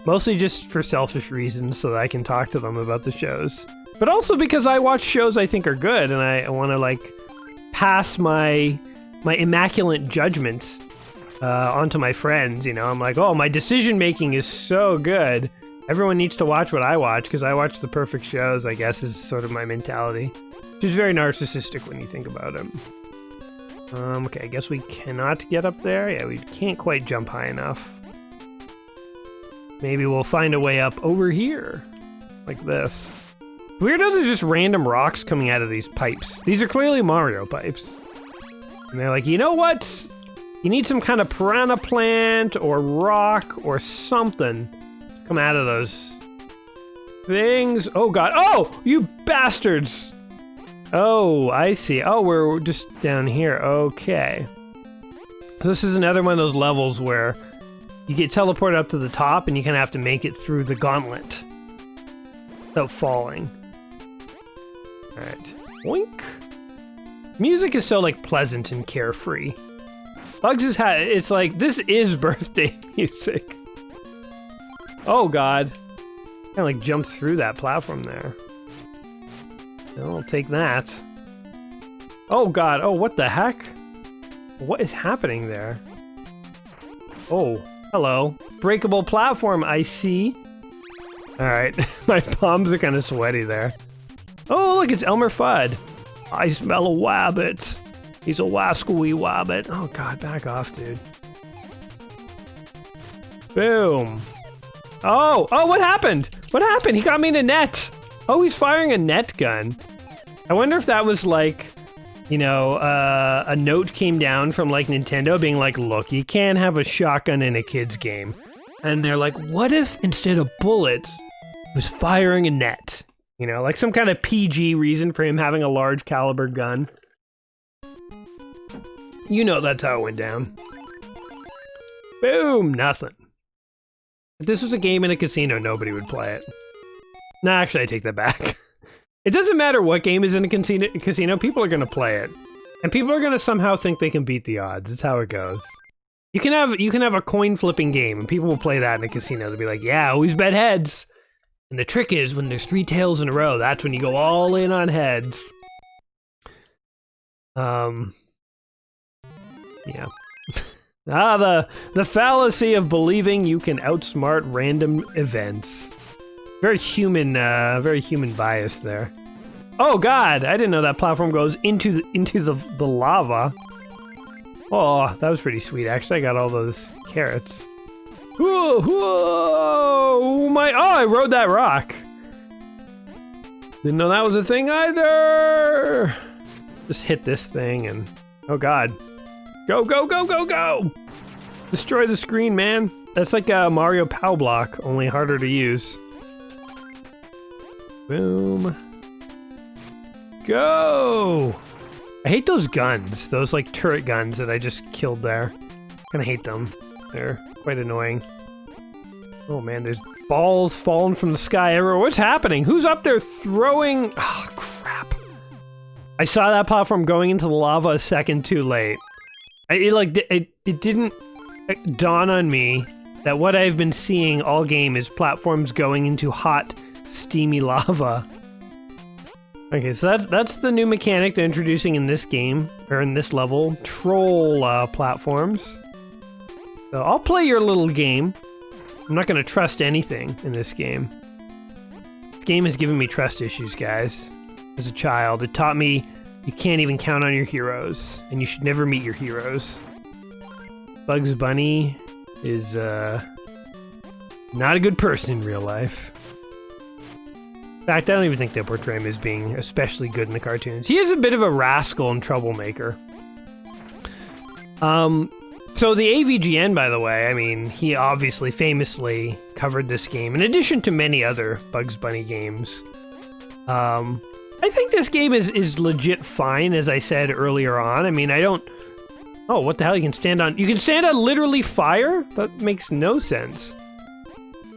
Mostly just for selfish reasons so that I can talk to them about the shows. But also because I watch shows I think are good and I want to, like, pass my immaculate judgments onto my friends, you know? I'm like, oh, my decision-making is so good. Everyone needs to watch what I watch because I watch the perfect shows, I guess, is sort of my mentality. Which is very narcissistic when you think about it. Okay, I guess we cannot get up there. Yeah, we can't quite jump high enough. Maybe we'll find a way up over here. Like this. Weird how there's just random rocks coming out of these pipes. These are clearly Mario pipes. And they're like, you know what? You need some kind of piranha plant or rock or something to come out of those things. Oh god. Oh! You bastards! Oh, I see. Oh, we're just down here. Okay. So this is another one of those levels where you get teleported up to the top and you kind of have to make it through the gauntlet without falling. Alright. Boink. Music is so, like, pleasant and carefree. Bugs is it's like, this is birthday music. Oh, God. Kind of, like, jumped through that platform there. I'll take that. Oh, God. Oh, what the heck? What is happening there? Oh, hello. Breakable platform, I see. Alright, my palms are kind of sweaty there. Oh, look, it's Elmer Fudd. I smell a wabbit. He's a wascally wabbit. Oh, God, back off, dude. Boom. Oh, what happened? What happened? He got me in a net. Oh, he's firing a net gun. I wonder if that was like, you know, a note came down from like Nintendo being like, look, you can't have a shotgun in a kid's game. And they're like, what if instead of bullets, it was firing a net? You know, like some kind of PG reason for him having a large caliber gun. You know that's how it went down. Boom, nothing. If this was a game in a casino, nobody would play it. Nah, actually, I take that back. It doesn't matter what game is in a casino, people are going to play it. And people are going to somehow think they can beat the odds. It's how it goes. You can have a coin flipping game, and people will play that in a casino. They'll be like, yeah, always bet heads. And the trick is, when there's 3 tails in a row, that's when you go all in on heads. Yeah. The fallacy of believing you can outsmart random events. Very human bias there. Oh God, I didn't know that platform goes into the lava. Oh, that was pretty sweet. Actually, I got all those carrots. Whoa, whoa, I rode that rock. Didn't know that was a thing either. Just hit this thing and, oh God. Go, go, go, go, go! Destroy the screen, man. That's like a Mario POW block, only harder to use. Boom. Go! I hate those guns, those like turret guns that I just killed there. Kinda hate them. They're quite annoying. Oh man, there's balls falling from the sky everywhere. What's happening? Who's up there throwing? Oh, crap. I saw that platform going into the lava a second too late. It didn't dawn on me that what I've been seeing all game is platforms going into hot, steamy lava. Okay, so that's the new mechanic they're introducing in this game, or in this level. Troll platforms. So I'll play your little game. I'm not going to trust anything in this game. This game has given me trust issues, guys. As a child, it taught me you can't even count on your heroes, and you should never meet your heroes. Bugs Bunny is, not a good person in real life. In fact, I don't even think they portray him as being especially good in the cartoons. He is a bit of a rascal and troublemaker. So the AVGN, by the way, I mean, he obviously famously covered this game, in addition to many other Bugs Bunny games. I think this game is legit fine, as I said earlier on. I mean, I don't... Oh, what the hell? You can stand on literally fire? That makes no sense.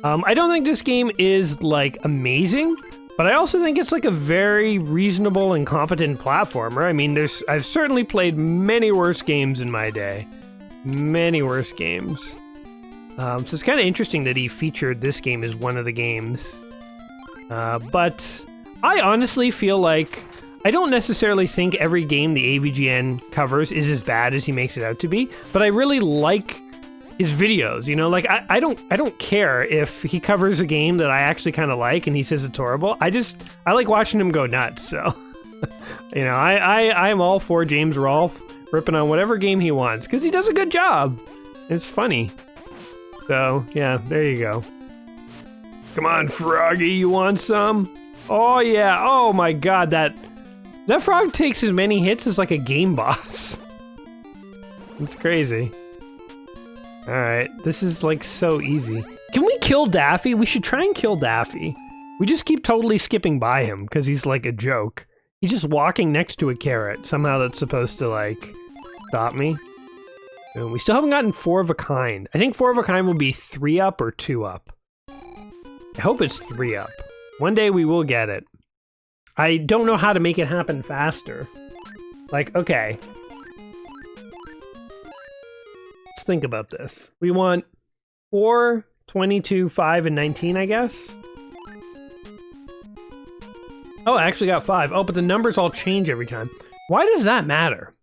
I don't think this game is, like, amazing, but I also think it's, like, a very reasonable and competent platformer. I mean, I've certainly played many worse games in my day. Many worse games. So it's kind of interesting that he featured this game as one of the games. But I honestly feel like I don't necessarily think every game the AVGN covers is as bad as he makes it out to be, but I really like his videos, you know? Like, I don't care if he covers a game that I actually kind of like and he says it's horrible. I like watching him go nuts, so... You know, I'm all for James Rolfe ripping on whatever game he wants, because he does a good job. It's funny. So, yeah, there you go. Come on, Froggy, you want some? Oh, yeah. Oh, my God, that frog takes as many hits as, like, a game boss. It's crazy. Alright, this is, like, so easy. Can we kill Daffy? We should try and kill Daffy. We just keep totally skipping by him, because he's, like, a joke. He's just walking next to a carrot. Somehow that's supposed to, like, stop me. And we still haven't gotten 4 of a kind. I think 4 of a kind will be 3 up or 2 up. I hope it's 3 up. One day we will get it. I don't know how to make it happen faster. Like, okay. Let's think about this. We want 4, 22, 5, and 19, I guess? Oh, I actually got 5. Oh, but the numbers all change every time. Why does that matter?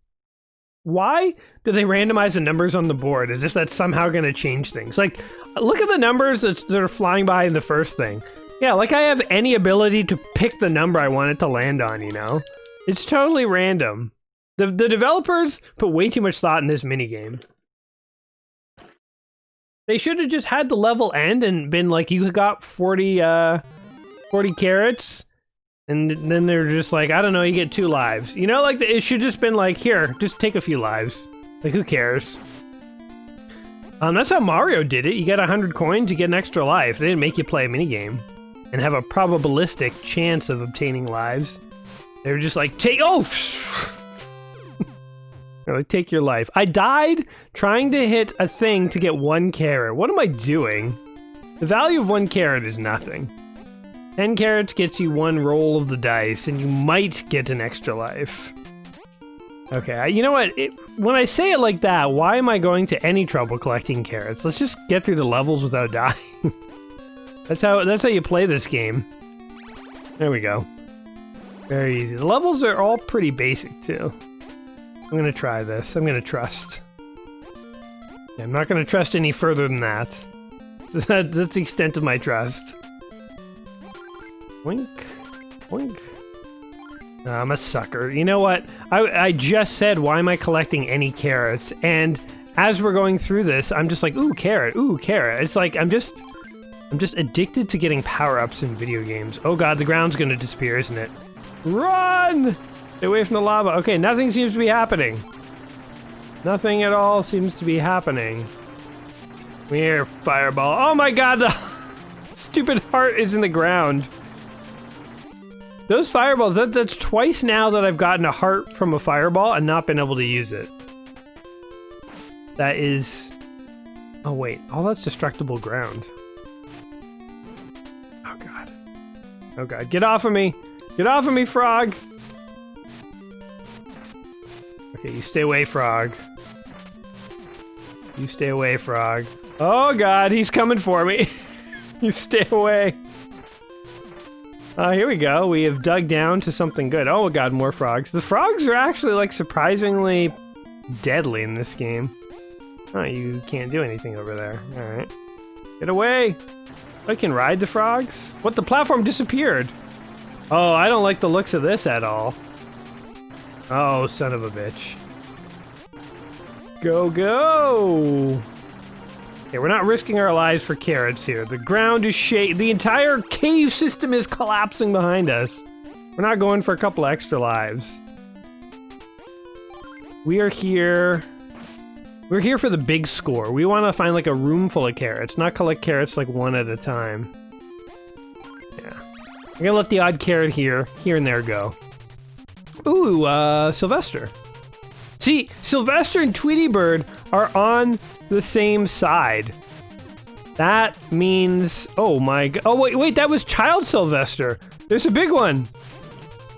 Why do they randomize the numbers on the board as if that's somehow going to change things? Like, look at the numbers that are flying by in the first thing. Yeah, like I have any ability to pick the number I want it to land on, you know? It's totally random. The developers put way too much thought in this minigame. They should have just had the level end and been like, you got 40 carrots, and then they're just like, I don't know, you get 2 lives. You know, like, it should just been like, here, just take a few lives. Like, who cares? That's how Mario did it. You get 100 coins, you get an extra life. They didn't make you play a minigame. and have a probabilistic chance of obtaining lives. They're just like, take They're like, take your life. I died trying to hit a thing to get 1 carrot. What am I doing? The value of 1 carrot is nothing. 10 carrots gets you 1 roll of the dice, and you might get an extra life. Okay, you know what? When I say it like that, why am I going to any trouble collecting carrots? Let's just get through the levels without dying. That's how you play this game. There we go. Very easy. The levels are all pretty basic, too. I'm gonna try this. I'm gonna trust. Yeah, I'm not gonna trust any further than that. That's the extent of my trust. Boink. Boink. I'm a sucker. You know what? I just said, why am I collecting any carrots? And as we're going through this, I'm just like, ooh, carrot, ooh, carrot. It's like, I'm just addicted to getting power-ups in video games. Oh god, the ground's gonna disappear, isn't it? Run! Stay away from the lava. Okay, nothing seems to be happening. Nothing at all seems to be happening. Come here, fireball. Oh my god, the stupid heart is in the ground. Those fireballs, that's twice now that I've gotten a heart from a fireball and not been able to use it. That is... Oh wait, all that's destructible ground. Oh god. Oh god, get off of me! Get off of me, frog! Okay, you stay away, frog. You stay away, frog. Oh god, he's coming for me! You stay away! Here we go. We have dug down to something good. Oh god, more frogs. The frogs are actually, like, surprisingly deadly in this game. Oh, you can't do anything over there. Alright. Get away! I can ride the frogs? What? The platform disappeared! Oh, I don't like the looks of this at all. Oh, son of a bitch. Go, go! Okay, we're not risking our lives for carrots here. The ground is shaking. The entire cave system is collapsing behind us. We're not going for a couple extra lives. We are here... We're here for the big score. We want to find like a room full of carrots, not collect carrots like 1 at a time. Yeah. I'm gonna let the odd carrot here and there go. Ooh, Sylvester. See, Sylvester and Tweety Bird are on the same side. That means... Oh my god. Oh, wait, that was Child Sylvester. There's a big one.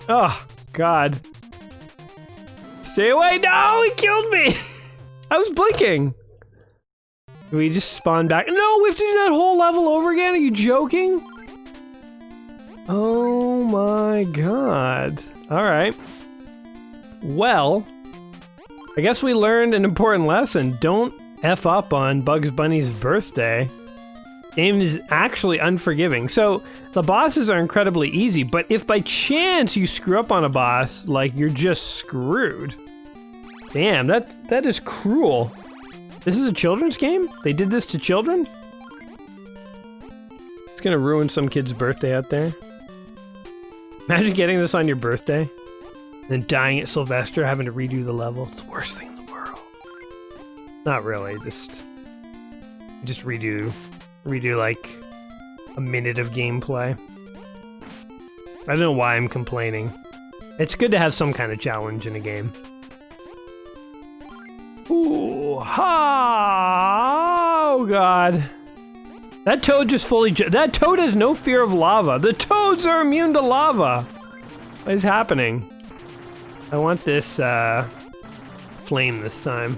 Oh, god. Stay away. No, he killed me. I was blinking. We just spawn back. No, we have to do that whole level over again? Are you joking? Oh my god. Alright. Well, I guess we learned an important lesson. Don't F up on Bugs Bunny's birthday. Game is actually unforgiving. So, the bosses are incredibly easy, but if by chance you screw up on a boss, like, you're just screwed. Damn, that is cruel. This is a children's game? They did this to children? It's gonna ruin some kid's birthday out there. Imagine getting this on your birthday, then dying at Sylvester, having to redo the level. It's the worst thing in the world. Not really, just redo like a minute of gameplay. I don't know why I'm complaining. It's good to have some kind of challenge in a game. Ooh, ha! Oh god. That toad just fully... That toad has no fear of lava. The toads are immune to lava. What is happening? I want this, flame this time.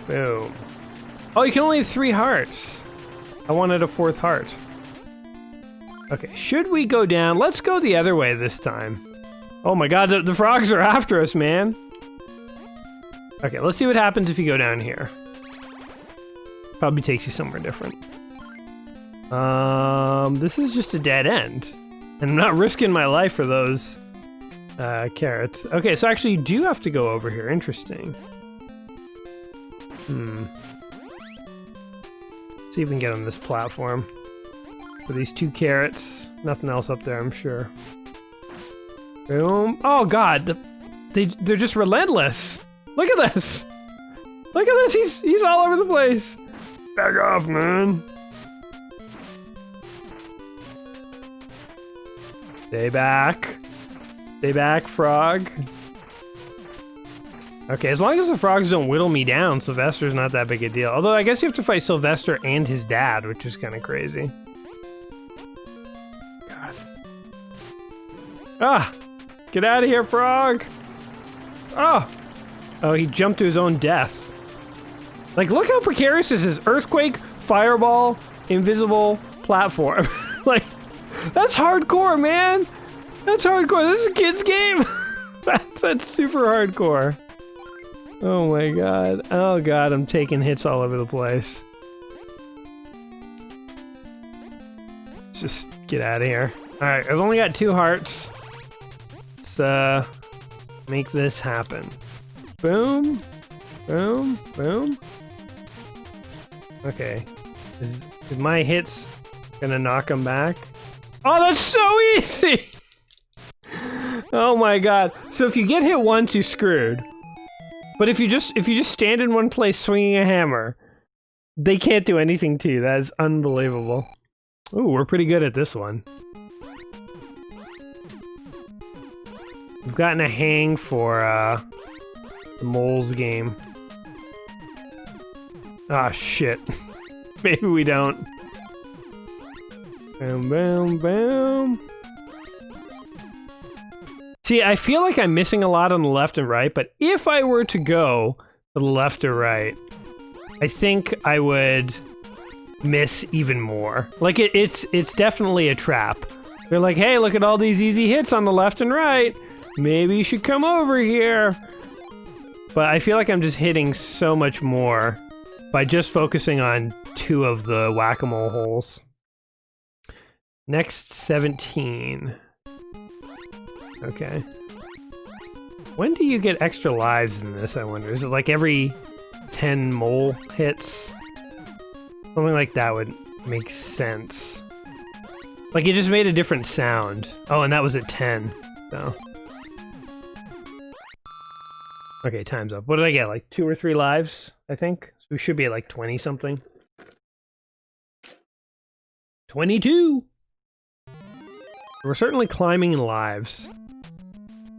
Boom. Oh, you can only have 3 hearts. I wanted a 4th heart. Okay, should we go down? Let's go the other way this time. Oh my god, the frogs are after us, man. Okay, let's see what happens if you go down here. Probably takes you somewhere different. This is just a dead end. And I'm not risking my life for those carrots. Okay, so actually you do have to go over here. Interesting. See if we can get on this platform. For these 2 carrots. Nothing else up there, I'm sure. Boom. Oh god, they're just relentless. Look at this! Look at this! He's all over the place! Back off, man! Stay back. Stay back, frog. Okay, as long as the frogs don't whittle me down, Sylvester's not that big a deal. Although I guess you have to fight Sylvester and his dad, which is kind of crazy. God. Ah! Get out of here, frog! Oh! Oh, he jumped to his own death. Like, look how precarious this is. Earthquake, fireball, invisible platform. Like, that's hardcore, man! That's hardcore. This is a kid's game! That's super hardcore. Oh my god. Oh god, I'm taking hits all over the place. Just get out of here. Alright, I've only got 2 hearts. Let's make this happen. Boom. Boom. Boom. Okay. Is my hits gonna knock him back? Oh, that's so easy! Oh my god. So if you get hit once, you're screwed. But if you just stand in one place swinging a hammer, they can't do anything to you. That is unbelievable. Ooh, we're pretty good at this one. We've gotten a hang for the Moles game. Ah, shit. Maybe we don't. Boom, boom, boom. See, I feel like I'm missing a lot on the left and right, but if I were to go to the left or right, I think I would miss even more. Like, it's definitely a trap. They're like, hey, look at all these easy hits on the left and right. Maybe you should come over here. But I feel like I'm just hitting so much more by just focusing on 2 of the whack-a-mole holes. Next 17. Okay. When do you get extra lives in this, I wonder? Is it like every 10 mole hits? Something like that would make sense. Like, it just made a different sound. Oh, and that was at 10, so. Okay, time's up. What did I get? Like 2 or 3 lives, I think? So we should be at like 20-something. 22! We're certainly climbing in lives.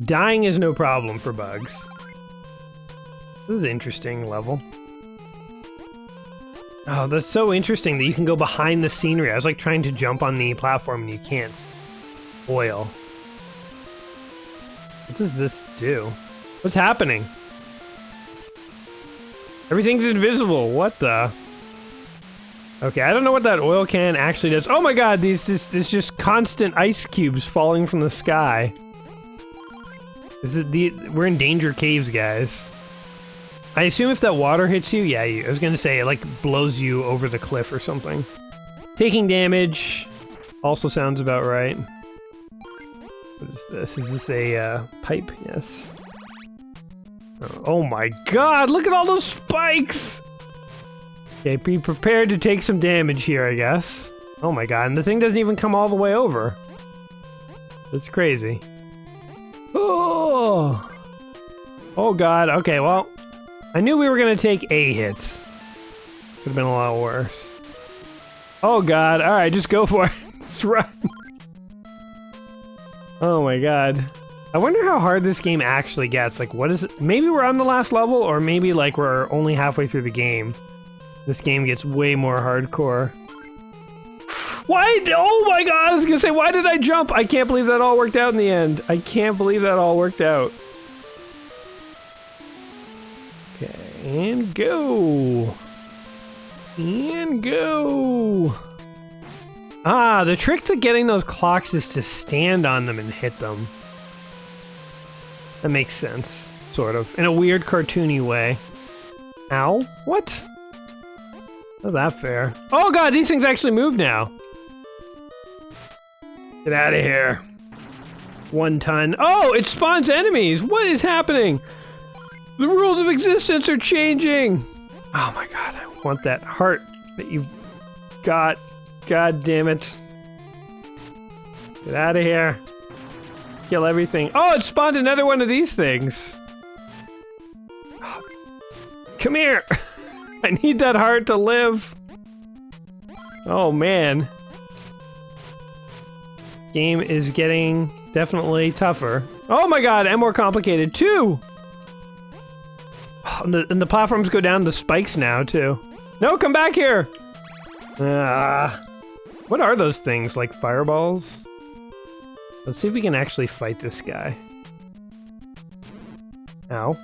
Dying is no problem for bugs. This is an interesting level. Oh, that's so interesting that you can go behind the scenery. I was like trying to jump on the platform and you can't. Oil. What does this do? What's happening? Everything's invisible. What the? Okay, I don't know what that oil can actually does. Oh my god, it's just constant ice cubes falling from the sky. We're in danger caves, guys. I assume if that water hits you, yeah, I was gonna say it like blows you over the cliff or something. Taking damage also sounds about right. What is this? Is this a pipe? Yes. Oh my god, look at all those spikes! Okay, be prepared to take some damage here, I guess. Oh my god, and the thing doesn't even come all the way over. That's crazy. Oh! Oh god, okay, well, I knew we were gonna take A hits. Could have been a lot worse. Oh god, alright, just go for it. Just run. Oh my god. I wonder how hard this game actually gets. Like, what is it? Maybe we're on the last level, or maybe, like, we're only halfway through the game. This game gets way more hardcore. Why? Oh my god, I was gonna say, why did I jump? I can't believe that all worked out in the end. I can't believe that all worked out. Okay, and go. And go. Ah, the trick to getting those clocks is to stand on them and hit them. That makes sense, sort of, in a weird cartoony way. Ow? What? How's that fair? Oh god, these things actually move now. Get out of here. 1 ton. Oh, it spawns enemies! What is happening? The rules of existence are changing! Oh my god, I want that heart that you've got. God damn it. Get out of here. Kill everything. Oh, it spawned another one of these things. Come here. I need that heart to live. Oh, man. Game is getting definitely tougher. Oh my god, and more complicated, too! And the platforms go down to spikes now, too. No, come back here! What are those things, like fireballs? Let's see if we can actually fight this guy. Ow.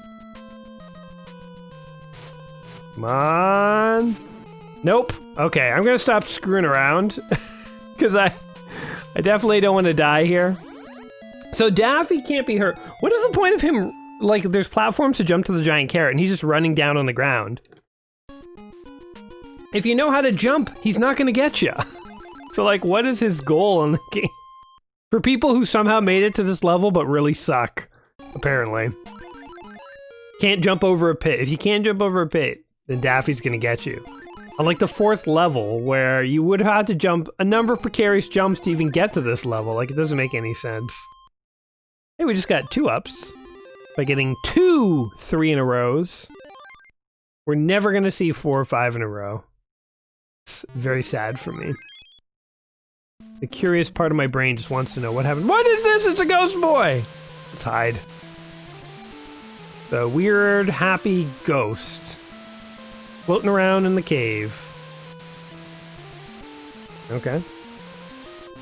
Come on! Nope. Okay, I'm gonna stop screwing around. Because I definitely don't want to die here. So Daffy can't be hurt. What is the point of him, like, there's platforms to jump to the giant carrot, and he's just running down on the ground. If you know how to jump, he's not gonna get you. So, like, what is his goal in the game? For people who somehow made it to this level but really suck, apparently. Can't jump over a pit. If you can't jump over a pit, then Daffy's gonna get you. Unlike the 4th level, where you would have to jump a number of precarious jumps to even get to this level. Like, it doesn't make any sense. Hey, we just got 2 ups by getting 2 3 in a rows. We're never gonna see 4 or 5 in a row. It's very sad for me. The curious part of my brain just wants to know what happened. What is this? It's a ghost boy! Let's hide. The weird, happy ghost. Floating around in the cave. Okay.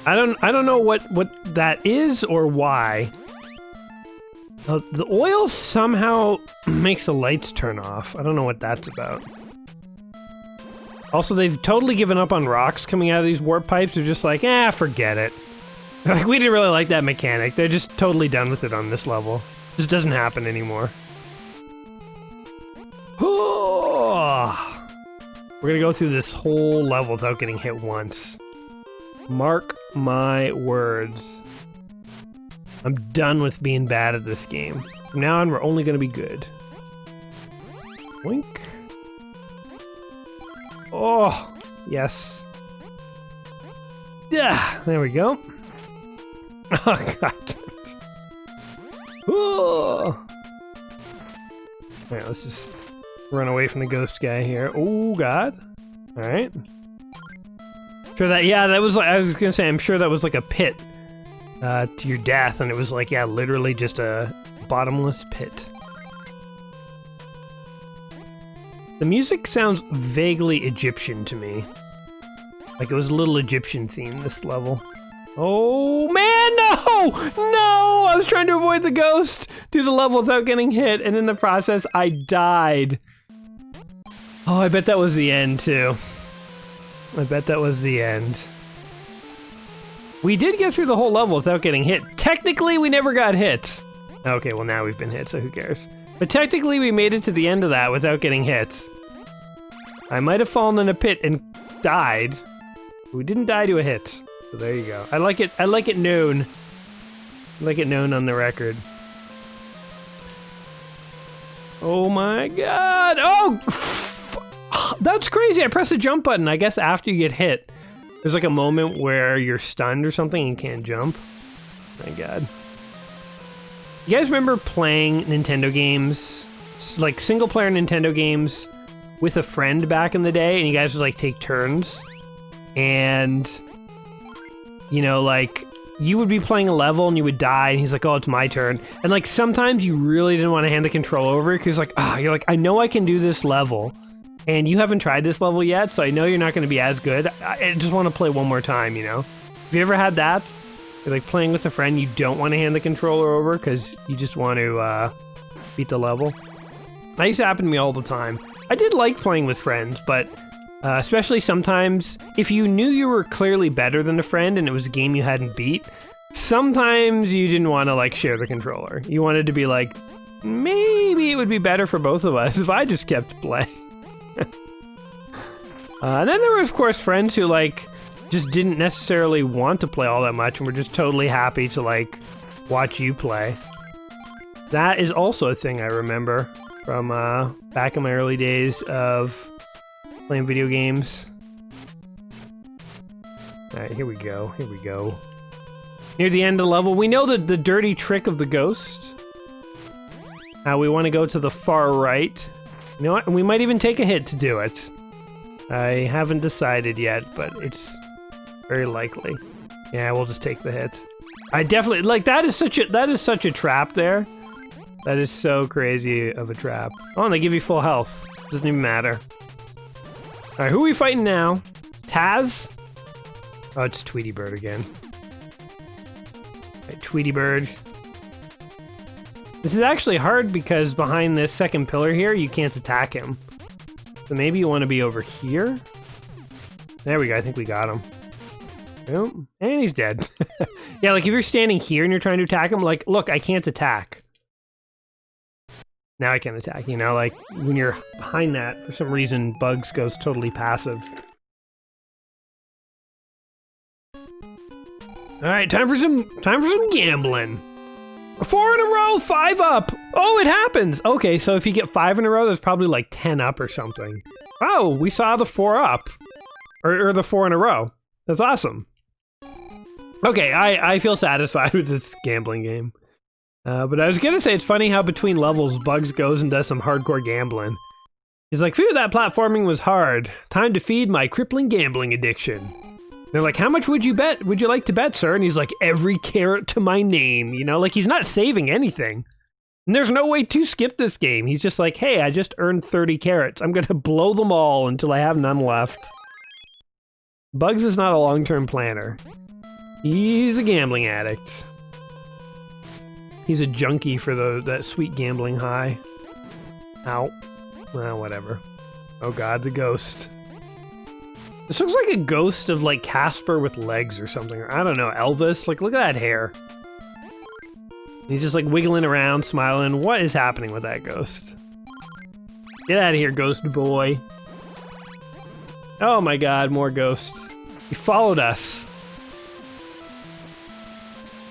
I don't know what that is or why. The oil somehow makes the lights turn off. I don't know what that's about. Also, they've totally given up on rocks coming out of these warp pipes. They're just like, forget it. Like, we didn't really like that mechanic. They're just totally done with it on this level. This doesn't happen anymore. We're gonna go through this whole level without getting hit once. Mark my words. I'm done with being bad at this game. From now on, we're only gonna be good. Boink. Oh, yes. Yeah, there we go. Oh, God. Oh. Alright, let's just run away from the ghost guy here. Oh, God. Alright. Sure that, yeah, that was like, I was gonna say, I'm sure that was like a pit to your death, and it was like, yeah, literally just a bottomless pit. The music sounds vaguely Egyptian to me. Like it was a little Egyptian theme, this level. Oh, man, no! No! I was trying to avoid the ghost, do the level without getting hit, and in the process, I died. Oh, I bet that was the end, too. I bet that was the end. We did get through the whole level without getting hit. Technically, we never got hit. Okay, well, now we've been hit, so who cares? But technically, we made it to the end of that without getting hit. I might have fallen in a pit and died. But we didn't die to a hit. So there you go. I like it known. I like it known on the record. Oh my god! Oh! That's crazy! I pressed the jump button. I guess after you get hit, there's like a moment where you're stunned or something and can't jump. My god. You guys remember playing Nintendo games? Like single-player Nintendo games with a friend back in the day, and you guys would like take turns? And, you know, like, you would be playing a level and you would die, and he's like, oh, it's my turn. And, like, sometimes you really didn't want to hand the control over, because, like, you're like, I know I can do this level, and you haven't tried this level yet, so I know you're not going to be as good. I just want to play one more time, you know? Have you ever had that? You're, like, playing with a friend, you don't want to hand the controller over, because you just want to, beat the level? That used to happen to me all the time. I did like playing with friends, but... especially sometimes, if you knew you were clearly better than a friend and it was a game you hadn't beat, sometimes you didn't want to, like, share the controller. You wanted to be like, maybe it would be better for both of us if I just kept playing. And then there were, of course, friends who, like, just didn't necessarily want to play all that much and were just totally happy to, like, watch you play. That is also a thing I remember from, back in my early days of... playing video games. Alright, here we go. Here we go. Near the end of the level, we know the dirty trick of the ghost. We want to go to the far right. You know what? We might even take a hit to do it. I haven't decided yet, but it's very likely. Yeah, we'll just take the hit. I definitely like that is such a trap there. That is so crazy of a trap. Oh, and they give you full health. Doesn't even matter. All right, who are we fighting now? Taz? Oh, it's Tweety Bird again. All right, Tweety Bird. This is actually hard because behind this second pillar here, you can't attack him. So maybe you want to be over here. There we go. I think we got him. Boom. And he's dead. Yeah, like if you're standing here and you're trying to attack him, like, look, I can't attack. Now I can attack, you know, like when you're behind that, for some reason, Bugs goes totally passive. All right, time for some gambling. 4 in a row, 5 up. Oh, it happens. Okay, so if you get 5 in a row, there's probably like 10 up or something. Oh, we saw the 4 up, or the 4 in a row. That's awesome. Okay, I feel satisfied with this gambling game. But I was gonna say, it's funny how between levels, Bugs goes and does some hardcore gambling. He's like, phew, that platforming was hard. Time to feed my crippling gambling addiction. They're like, how much would you bet? Would you like to bet, sir? And he's like, every carrot to my name. You know, like he's not saving anything. And there's no way to skip this game. He's just like, hey, I just earned 30 carrots. I'm gonna blow them all until I have none left. Bugs is not a long-term planner. He's a gambling addict. He's a junkie for that sweet gambling high. Ow. Well, whatever. Oh god, the ghost. This looks like a ghost of like Casper with legs or something. Or, I don't know, Elvis. Like, look at that hair. He's just like wiggling around, smiling. What is happening with that ghost? Get out of here, ghost boy. Oh my god, more ghosts. He followed us.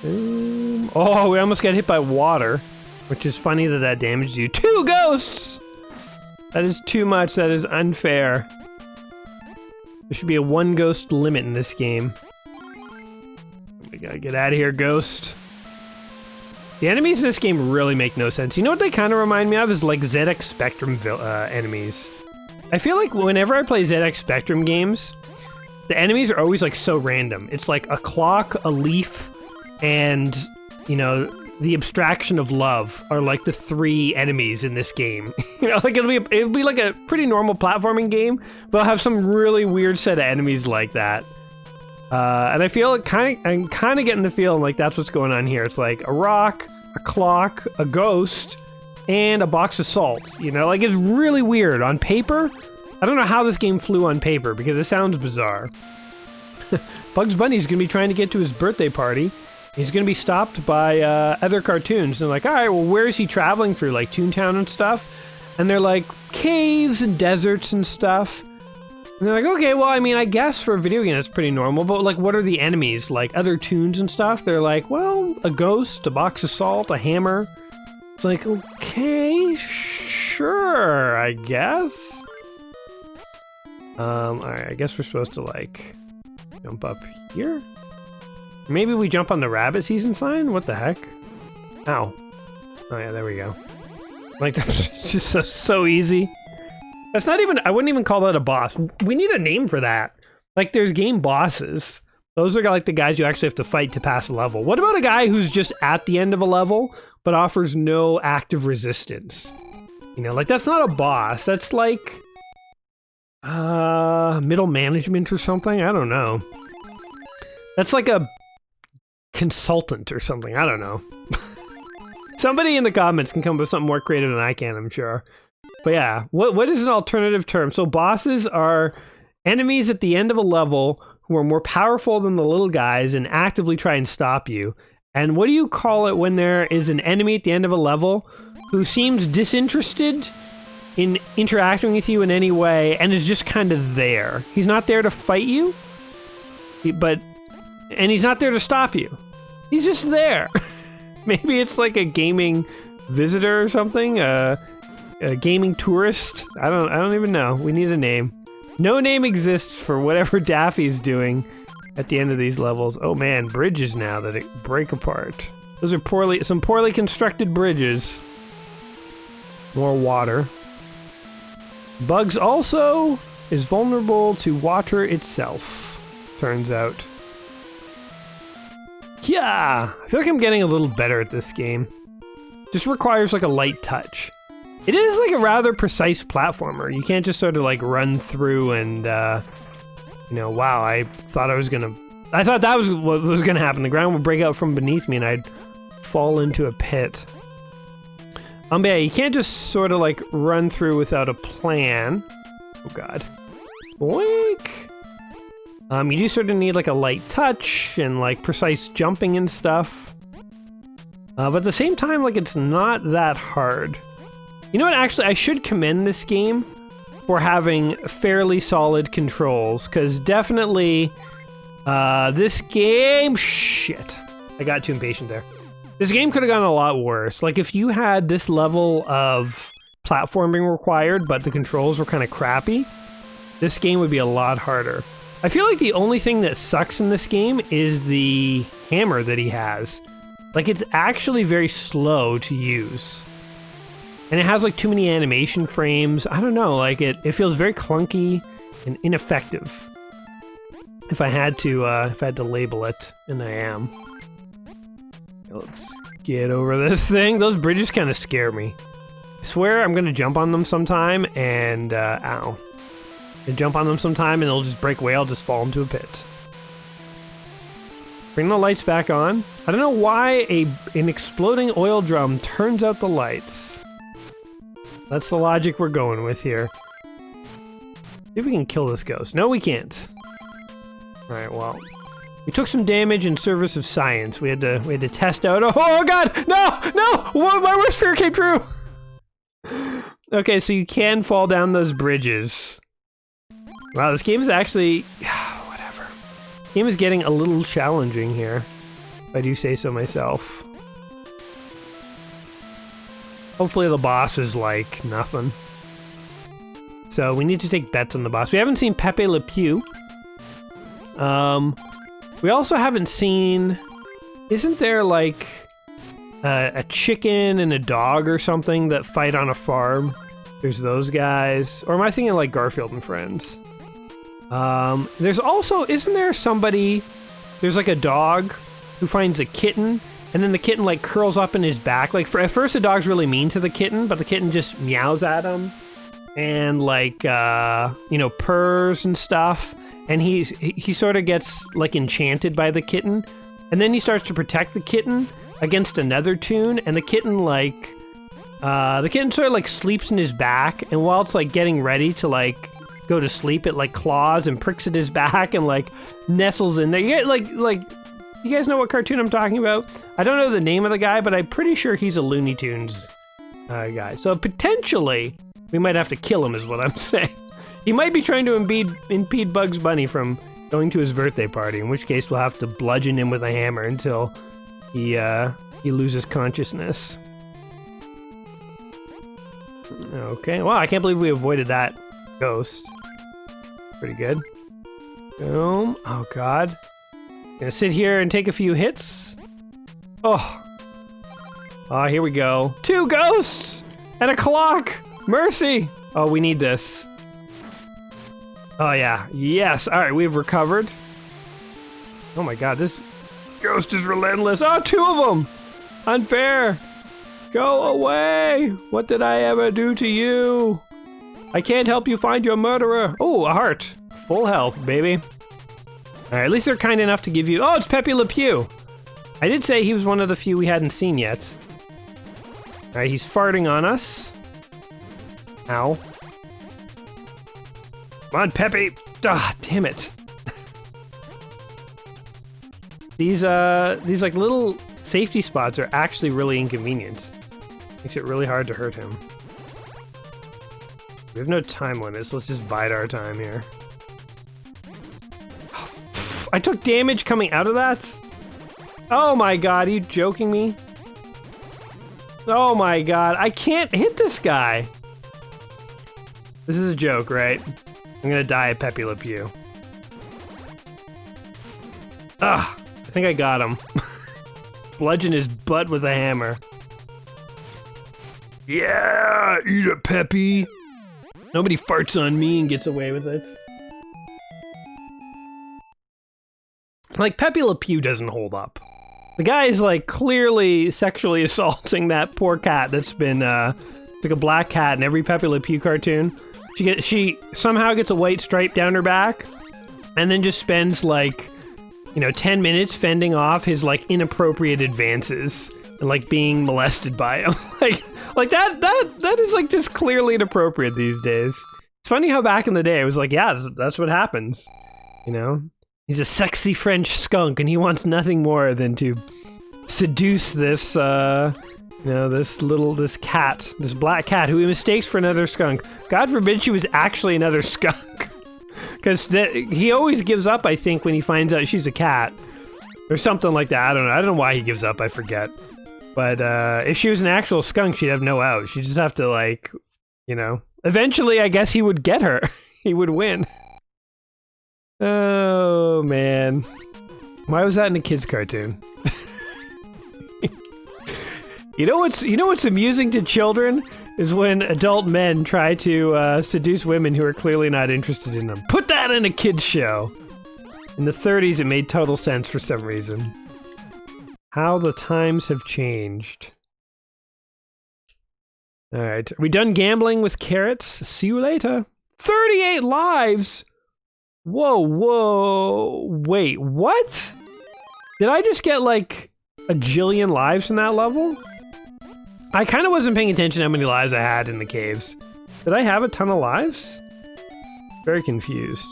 Oh, we almost got hit by water, which is funny that damaged you. 2 ghosts! That is too much. That is unfair. There should be a 1 ghost limit in this game. We gotta get out of here, ghost. The enemies in this game really make no sense. You know what they kind of remind me of is like ZX Spectrum enemies. I feel like whenever I play ZX Spectrum games, the enemies are always like so random. It's like a clock, a leaf, and, you know, the abstraction of love are like the 3 enemies in this game. You know, like it'll be like a pretty normal platforming game, but I'll have some really weird set of enemies like that. And I feel I'm kind of getting the feeling like that's what's going on here. It's like a rock, a clock, a ghost, and a box of salt. You know, like it's really weird on paper. I don't know how this game flew on paper because it sounds bizarre. Bugs Bunny's gonna be trying to get to his birthday party. He's gonna be stopped by other cartoons. And they're like, all right, well, where is he traveling through? Like Toontown and stuff? And they're like, caves and deserts and stuff. And they're like, okay, well, I mean, I guess for a video game, it's pretty normal. But like, what are the enemies? Like other tunes and stuff? They're like, well, a ghost, a box of salt, a hammer. It's like, okay, sure, I guess. All right, I guess we're supposed to like jump up here. Maybe we jump on the rabbit season sign? What the heck? Ow. Oh yeah, there we go. Like, it's just so easy. That's not even, I wouldn't even call that a boss. We need a name for that. Like, there's game bosses. Those are like the guys you actually have to fight to pass a level. What about a guy who's just at the end of a level, but offers no active resistance? You know, like, that's not a boss. That's like, middle management or something? I don't know. That's like a consultant or something. I don't know. Somebody in the comments can come up with something more creative than I can, I'm sure. But yeah, what is an alternative term? So bosses are enemies at the end of a level who are more powerful than the little guys and actively try and stop you. And what do you call it when there is an enemy at the end of a level who seems disinterested in interacting with you in any way and is just kind of there? He's not there to fight you, and he's not there to stop you. He's just there. Maybe it's like a gaming visitor or something, a gaming tourist. I don't even know. We need a name. No name exists for whatever Daffy's doing at the end of these levels. Oh man, bridges now that break apart. Those are some poorly constructed bridges. More water. Bugs also is vulnerable to water itself, turns out. Yeah, I feel like I'm getting a little better at this game. Just requires like a light touch. It is like a rather precise platformer. You can't just sort of like run through and, you know, wow, I thought that was what was gonna happen. The ground would break out from beneath me and I'd fall into a pit. But yeah, you can't just sort of like run through without a plan. Oh god. Boink! You do sort of need like a light touch and like precise jumping and stuff. But at the same time, like it's not that hard. You know what, actually, I should commend this game for having fairly solid controls, because definitely this game... Shit. I got too impatient there. This game could have gone a lot worse. Like if you had this level of platforming required, but the controls were kind of crappy, this game would be a lot harder. I feel like the only thing that sucks in this game is the hammer that he has. Like, it's actually very slow to use. And it has, like, too many animation frames. I don't know, like, it feels very clunky and ineffective. If I had to label it, and I am. Let's get over this thing. Those bridges kind of scare me. I swear I'm gonna jump on them sometime, and, ow. And jump on them sometime and they'll just break away, I'll just fall into a pit. Bring the lights back on. I don't know why an exploding oil drum turns out the lights. That's the logic we're going with here. See if we can kill this ghost. No, we can't. Alright, well. We took some damage in service of science. We had to test out. Oh god! No! No! My worst fear came true! Okay, so you can fall down those bridges. Wow, this game is actually... whatever. This game is getting a little challenging here, if I do say so myself. Hopefully the boss is like nothing. So we need to take bets on the boss. We haven't seen Pepe Lepew. We also haven't seen... Isn't there like a chicken and a dog or something that fight on a farm? There's those guys. Or am I thinking like Garfield and Friends? There's also, isn't there somebody, there's like a dog who finds a kitten, and then the kitten like curls up in his back. Like at first the dog's really mean to the kitten, but the kitten just meows at him and like, you know, purrs and stuff. And he sort of gets like enchanted by the kitten, and then he starts to protect the kitten against another tune, and the kitten sort of like sleeps in his back, and while it's like getting ready to like go to sleep, it like claws and pricks at his back and like nestles in there. You get like you guys know what cartoon I'm talking about? I don't know the name of the guy, but I'm pretty sure he's a Looney Tunes guy. So potentially we might have to kill him is what I'm saying. He might be trying to impede Bugs Bunny from going to his birthday party, in which case we'll have to bludgeon him with a hammer until he loses consciousness. Okay, well, I can't believe we avoided that ghost. Pretty good. Boom. Oh god. Gonna sit here and take a few hits. Oh. Ah, here we go. 2 ghosts and a clock. Mercy. Oh, we need this. Oh yeah. Yes. All right, we've recovered. Oh my god, this ghost is relentless. Oh, 2 of them. Unfair. Go away. What did I ever do to you? I can't help you find your murderer. Oh, a heart. Full health, baby. Alright, at least they're kind enough to give you... Oh, it's Pepe Lepew. I did say he was one of the few we hadn't seen yet. Alright, he's farting on us. Ow. Come on, Pepe. Ah, damn it. These like little safety spots are actually really inconvenient. Makes it really hard to hurt him. We have no time limits, let's just bide our time here. I took damage coming out of that? Oh my god, are you joking me? Oh my god, I can't hit this guy! This is a joke, right? I'm gonna die at Pepe Lepew. Ah, I think I got him. Bludgeon his butt with a hammer. Yeah, eat it, Pepe! Nobody farts on me and gets away with it. Like, Pepe Lepew doesn't hold up. The guy is like clearly sexually assaulting that poor cat that's been it's like a black cat in every Pepe Le Pew cartoon. She somehow gets a white stripe down her back and then just spends like, 10 minutes fending off his like inappropriate advances and like being molested by him. like that is like just clearly inappropriate these days. It's funny how back in the day it was like, yeah, that's what happens. He's a sexy French skunk and he wants nothing more than to seduce this this cat, this black cat who he mistakes for another skunk. God forbid she was actually another skunk. Because he always gives up, I think, when he finds out she's a cat. Or something like that. I don't know. I don't know why he gives up. I forget. But if she was an actual skunk, she'd have no out. She'd just have to, like, Eventually, I guess he would get her. He would win. Oh, man. Why was that in a kid's cartoon? You know what's amusing to children is when adult men try to seduce women who are clearly not interested in them. Put that in a kid's show. In the 30s, it made total sense for some reason. How the times have changed. All right, are we done gambling with carrots? See you later. 38 lives. Whoa. Wait, what? Did I just get like a jillion lives from that level? I kind of wasn't paying attention to how many lives I had in the caves. Did I have a ton of lives? Very confused.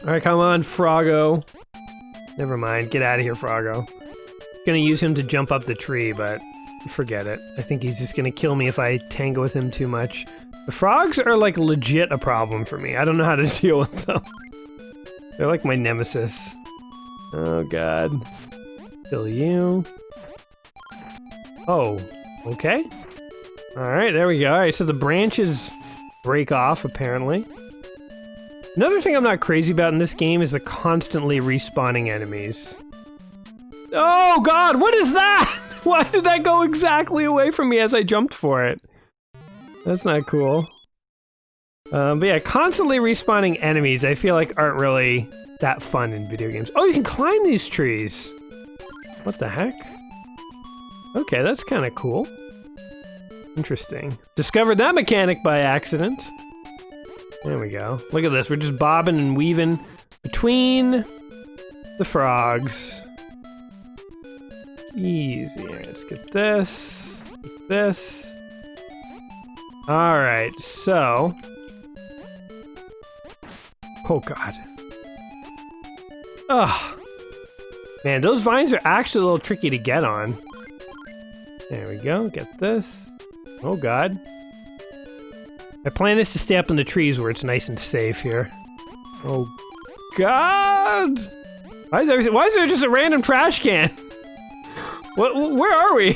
Alright, come on, Froggo. Never mind, get out of here, Froggo. Gonna use him to jump up the tree, but forget it. I think he's just gonna kill me if I tango with him too much. The frogs are like legit a problem for me. I don't know how to deal with them. They're like my nemesis. Oh god. Kill you. Oh, okay. Alright, there we go. Alright, so the branches break off, apparently. Another thing I'm not crazy about in this game is the constantly respawning enemies. Oh god, what is that? Why did that go exactly away from me as I jumped for it? That's not cool. But yeah, constantly respawning enemies I feel like aren't really that fun in video games. Oh, you can climb these trees! What the heck? Okay, that's kind of cool. Interesting. Discovered that mechanic by accident. There we go. Look at this. We're just bobbing and weaving between the frogs. Easy. Let's get this. Get this. Alright, so... Oh, God. Ugh. Man, those vines are actually a little tricky to get on. There we go, get this. Oh god. My plan is to stay up in the trees where it's nice and safe here. Oh god! Why is there just a random trash can? Where are we?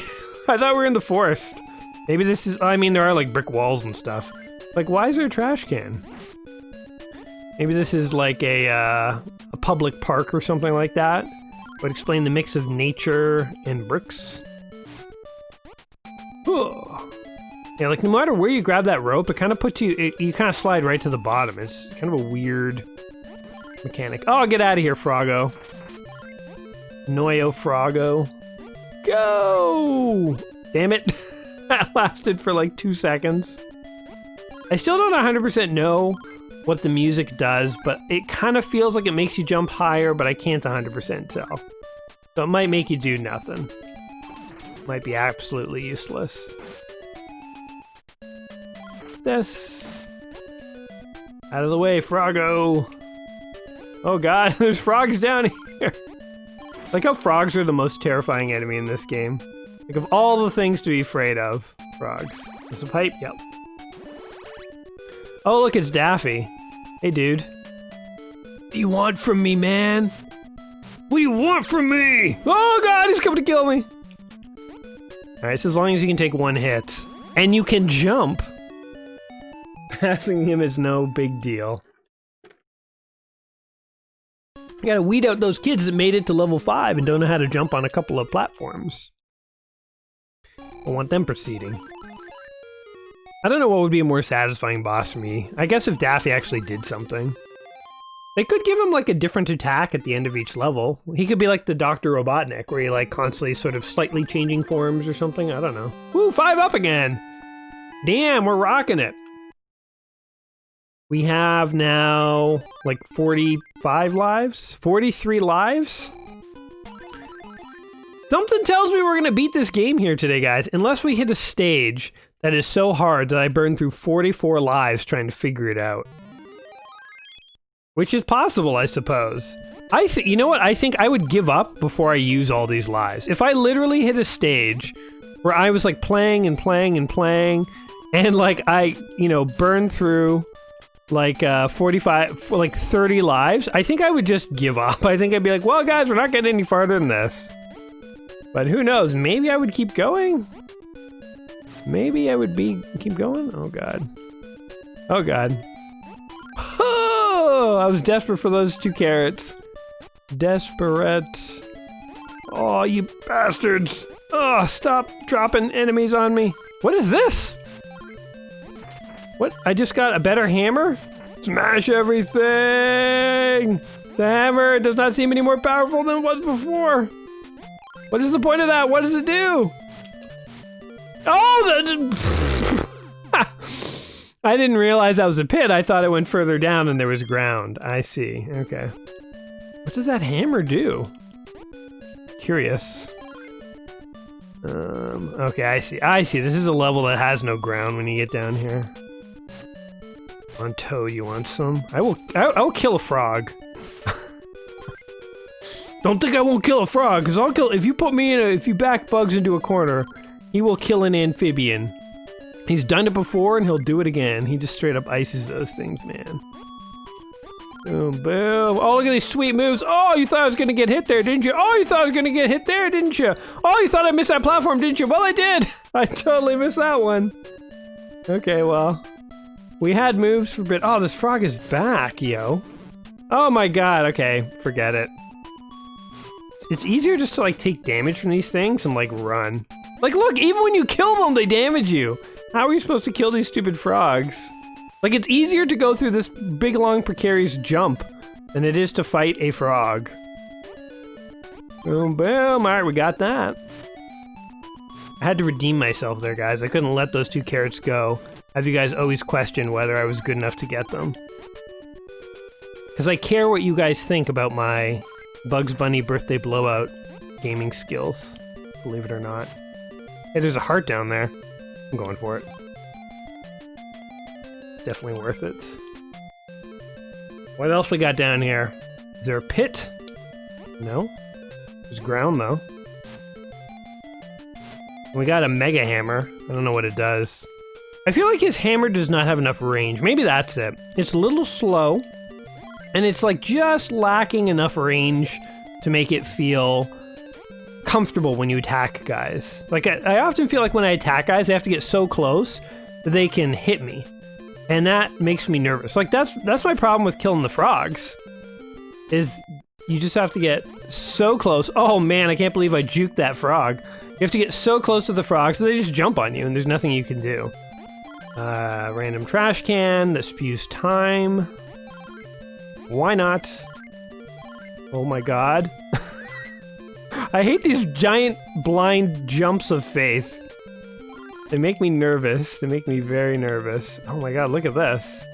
I thought we were in the forest. Maybe this is, I mean there are like brick walls and stuff. Like why is there a trash can? Maybe this is like a public park or something like that. Would explain the mix of nature and bricks. Oh. Yeah, like no matter where you grab that rope, it kind of puts you, you kind of slide right to the bottom. It's kind of a weird mechanic. Oh, get out of here, Froggo. Noyo Froggo. Go! Damn it. That lasted for like 2 seconds. I still don't 100% know what the music does, but it kind of feels like it makes you jump higher, but I can't 100% tell. So it might make you do nothing. Might be absolutely useless. This. Out of the way, Froggo. Oh god, there's frogs down here. Like how frogs are the most terrifying enemy in this game. Like of all the things to be afraid of, frogs. Is a pipe? Yep. Oh look, it's Daffy. Hey dude. What do you want from me, man? What do you want from me? Oh god, he's coming to kill me. Alright, so as long as you can take one hit. And you can jump. Passing him is no big deal. You gotta weed out those kids that made it to level 5 and don't know how to jump on a couple of platforms. I want them proceeding. I don't know what would be a more satisfying boss for me. I guess if Daffy actually did something. They could give him like a different attack at the end of each level. He could be like the Dr. Robotnik, where he like constantly sort of slightly changing forms or something. I don't know. Woo, 5 up again. Damn, we're rocking it. We have now like 45 lives, 43 lives. Something tells me we're gonna beat this game here today, guys, unless we hit a stage that is so hard that I burn through 44 lives trying to figure it out. Which is possible, I suppose. You know what? I think I would give up before I use all these lives. If I literally hit a stage where I was like playing and playing and playing, and like I, you know, burn through like 45, like 30 lives, I think I would just give up. I think I'd be like, well, guys, we're not getting any farther than this. But who knows? Maybe I would keep going. Maybe I would keep going. Oh God. Oh God. Oh, I was desperate for those 2 carrots. Desperate. Oh, you bastards. Oh, stop dropping enemies on me. What is this? What? I just got a better hammer? Smash everything! The hammer does not seem any more powerful than it was before. What is the point of that? What does it do? Oh, I didn't realize that was a pit. I thought it went further down and there was ground. I see. Okay. What does that hammer do? Curious. Okay, I see. I see. This is a level that has no ground when you get down here. On Toad, you want some? I will kill a frog. Don't think I won't kill a frog, because I'll kill, if you back Bugs into a corner, he will kill an amphibian. He's done it before and he'll do it again. He just straight up ices those things, man. Boom, boom. Oh, look at these sweet moves. Oh, you thought I was gonna get hit there, didn't you? Oh, you thought I was gonna get hit there, didn't you? Oh, you thought I missed that platform, didn't you? Well, I did. I totally missed that one. Okay, well, we had moves for a bit. Oh, this frog is back, yo. Oh my God. Okay, forget it. It's easier just to like take damage from these things and like run. Like, look, even when you kill them, they damage you. How are you supposed to kill these stupid frogs? Like, it's easier to go through this big, long, precarious jump than it is to fight a frog. Boom, boom. All right, we got that. I had to redeem myself there, guys. I couldn't let those 2 carrots go. Have you guys always questioned whether I was good enough to get them? Because I care what you guys think about my Bugs Bunny Birthday Blowout gaming skills, believe it or not. Hey, there's a heart down there. I'm going for it. Definitely worth it. What else we got down here? Is there a pit? No. There's ground, though. We got a mega hammer. I don't know what it does. I feel like his hammer does not have enough range. Maybe that's it. It's a little slow, and it's like just lacking enough range to make it feel comfortable when you attack guys. Like, I often feel like when I attack guys, I have to get so close that they can hit me. And that makes me nervous. Like, that's my problem with killing the frogs. Is you just have to get so close. Oh man, I can't believe I juked that frog. You have to get so close to the frogs that they just jump on you and there's nothing you can do. Random trash can that spews time. Why not? Oh my God. I hate these giant blind jumps of faith. They make me nervous. They make me very nervous. Oh my God, look at this.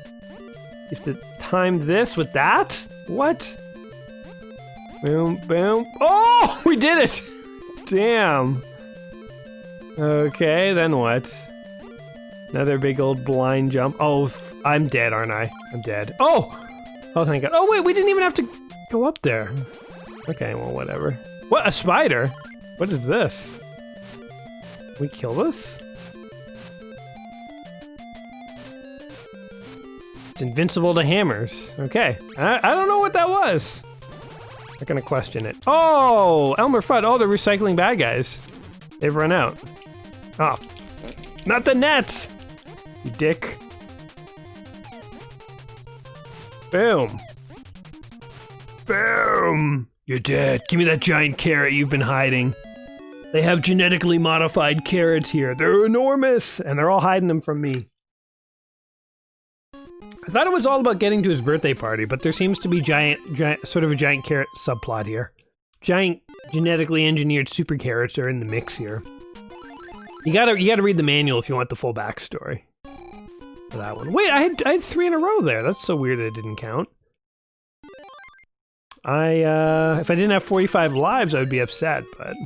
You have to time this with that? What? Boom, boom. Oh, we did it! Damn. Okay, then what? Another big old blind jump. Oh, I'm dead, aren't I? I'm dead. Oh! Oh, thank God. Oh, wait, we didn't even have to go up there. Okay, well, whatever. What, a spider? What is this? We kill this? It's invincible to hammers. Okay. I don't know what that was. Not gonna question it. Oh! Elmer Fudd. Oh, they're recycling bad guys. They've run out. Oh. Not the net! You dick. Boom. Boom! You're dead. Give me that giant carrot you've been hiding. They have genetically modified carrots here. They're enormous! And they're all hiding them from me. I thought it was all about getting to his birthday party, but there seems to be sort of a giant carrot subplot here. Giant genetically engineered super carrots are in the mix here. You gotta read the manual if you want the full backstory for that one. Wait, I had 3 in a row there. That's so weird that it didn't count. If I didn't have 45 lives, I would be upset, but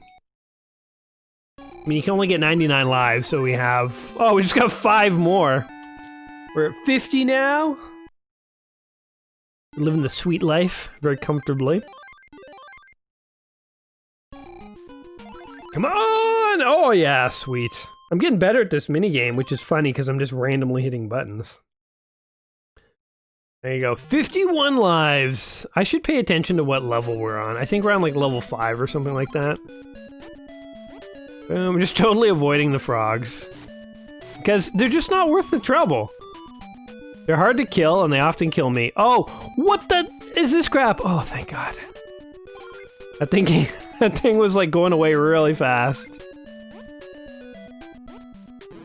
I mean, you can only get 99 lives, so we just got 5 more. We're at 50 now. We're living the sweet life very comfortably. Come on! Oh yeah, sweet. I'm getting better at this minigame, which is funny because I'm just randomly hitting buttons. There you go, 51 lives. I should pay attention to what level we're on. I think we're on like level 5 or something like that. I'm just totally avoiding the frogs. Because they're just not worth the trouble. They're hard to kill and they often kill me. Oh, what the is this crap? Oh, thank God. That thing was like going away really fast.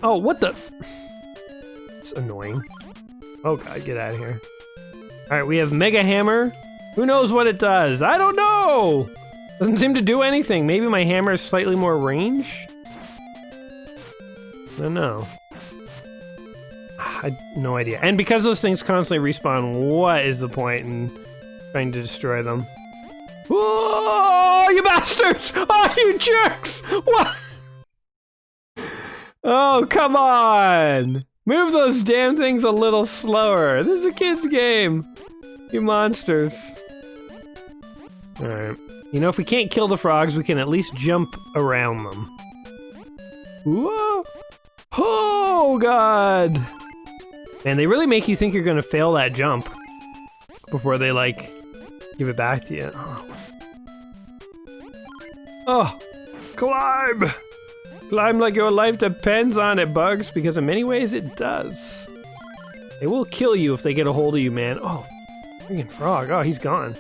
Oh, what the? It's annoying. Oh God, get out of here. All right, we have Mega Hammer. Who knows what it does? I don't know. Doesn't seem to do anything. Maybe my hammer is slightly more range? I don't know. I have no idea. And because those things constantly respawn, what is the point in trying to destroy them? Oh, you bastards! Oh, you jerks! What? Oh, come on! Move those damn things a little slower. This is a kid's game. You monsters. Alright. You know, if we can't kill the frogs, we can at least jump around them. Whoa! Oh, God! Man, they really make you think you're gonna fail that jump before they, like, give it back to you. Oh! Climb! Climb like your life depends on it, Bugs, because in many ways it does. They will kill you if they get a hold of you, man. Oh, freaking frog. Oh, he's gone.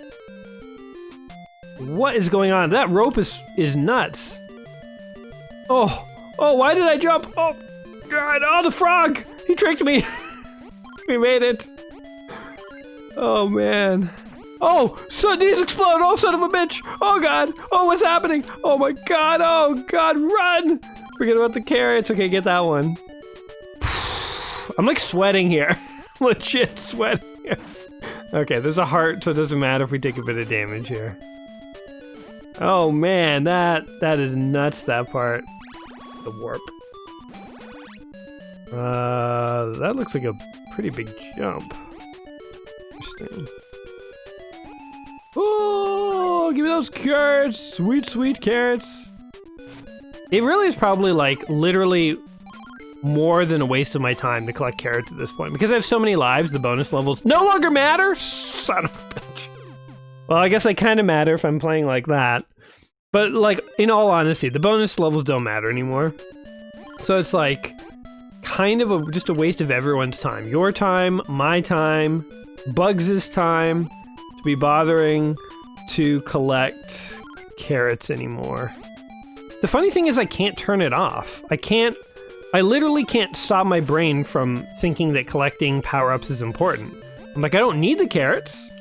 What is going on? That rope is nuts. Oh, why did I jump? Oh, God, oh, the frog! He tricked me. We made it. Oh, man. Oh, so these explode. Oh, son of a bitch. Oh, God. Oh, what's happening? Oh, my God. Oh, God, run. Forget about the carrots. Okay, get that one. I'm like sweating here. Legit sweating here. Okay, there's a heart, so it doesn't matter if we take a bit of damage here. Oh, man, that is nuts, that part. The warp. That looks like a pretty big jump. Interesting. Oh, give me those carrots! Sweet, sweet carrots! It really is probably, like, literally more than a waste of my time to collect carrots at this point. Because I have so many lives, the bonus levels no longer matter? Son of a bitch. Well, I guess they kind of matter if I'm playing like that. But, like, in all honesty, the bonus levels don't matter anymore. So it's, like, kind of just a waste of everyone's time. Your time, my time, Bugs' time, to be bothering to collect carrots anymore. The funny thing is I can't turn it off. I literally can't stop my brain from thinking that collecting power-ups is important. I'm like, I don't need the carrots.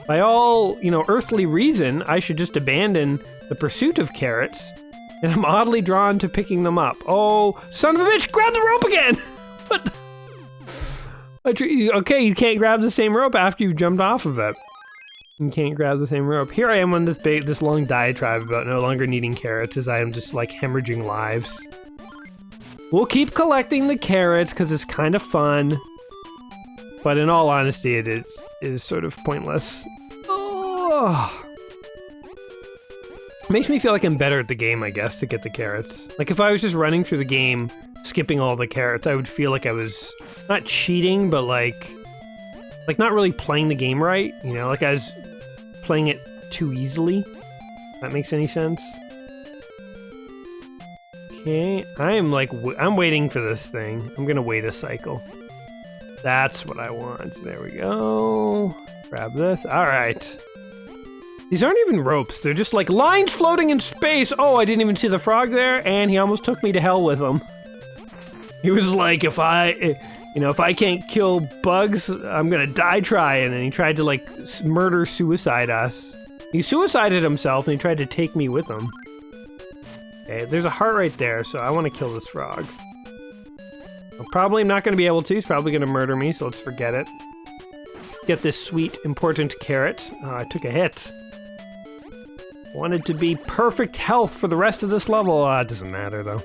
By all, earthly reason, I should just abandon the pursuit of carrots, and I'm oddly drawn to picking them up. Oh, son of a bitch, grab the rope again! What? Okay, you can't grab the same rope after you've jumped off of it. You can't grab the same rope. Here I am on this long diatribe about no longer needing carrots as I am just like hemorrhaging lives. We'll keep collecting the carrots because it's kind of fun. But in all honesty, it is sort of pointless. Oh. Makes me feel like I'm better at the game, I guess, to get the carrots. Like if I was just running through the game, skipping all the carrots, I would feel like I was not cheating, but like not really playing the game right. Like I was playing it too easily. If that makes any sense. Okay, I'm waiting for this thing. I'm gonna wait a cycle. That's what I want. There we go. Grab this. All right. These aren't even ropes. They're just like lines floating in space. Oh, I didn't even see the frog there, and he almost took me to hell with him. He was like, You know, if I can't kill bugs, I'm gonna die trying. And he tried to, like, suicide us. He suicided himself and he tried to take me with him. Okay, there's a heart right there, so I want to kill this frog. I'm probably not going to be able to. He's probably going to murder me, so let's forget it. Get this sweet, important carrot. Oh, I took a hit. Wanted to be perfect health for the rest of this level. It doesn't matter, though.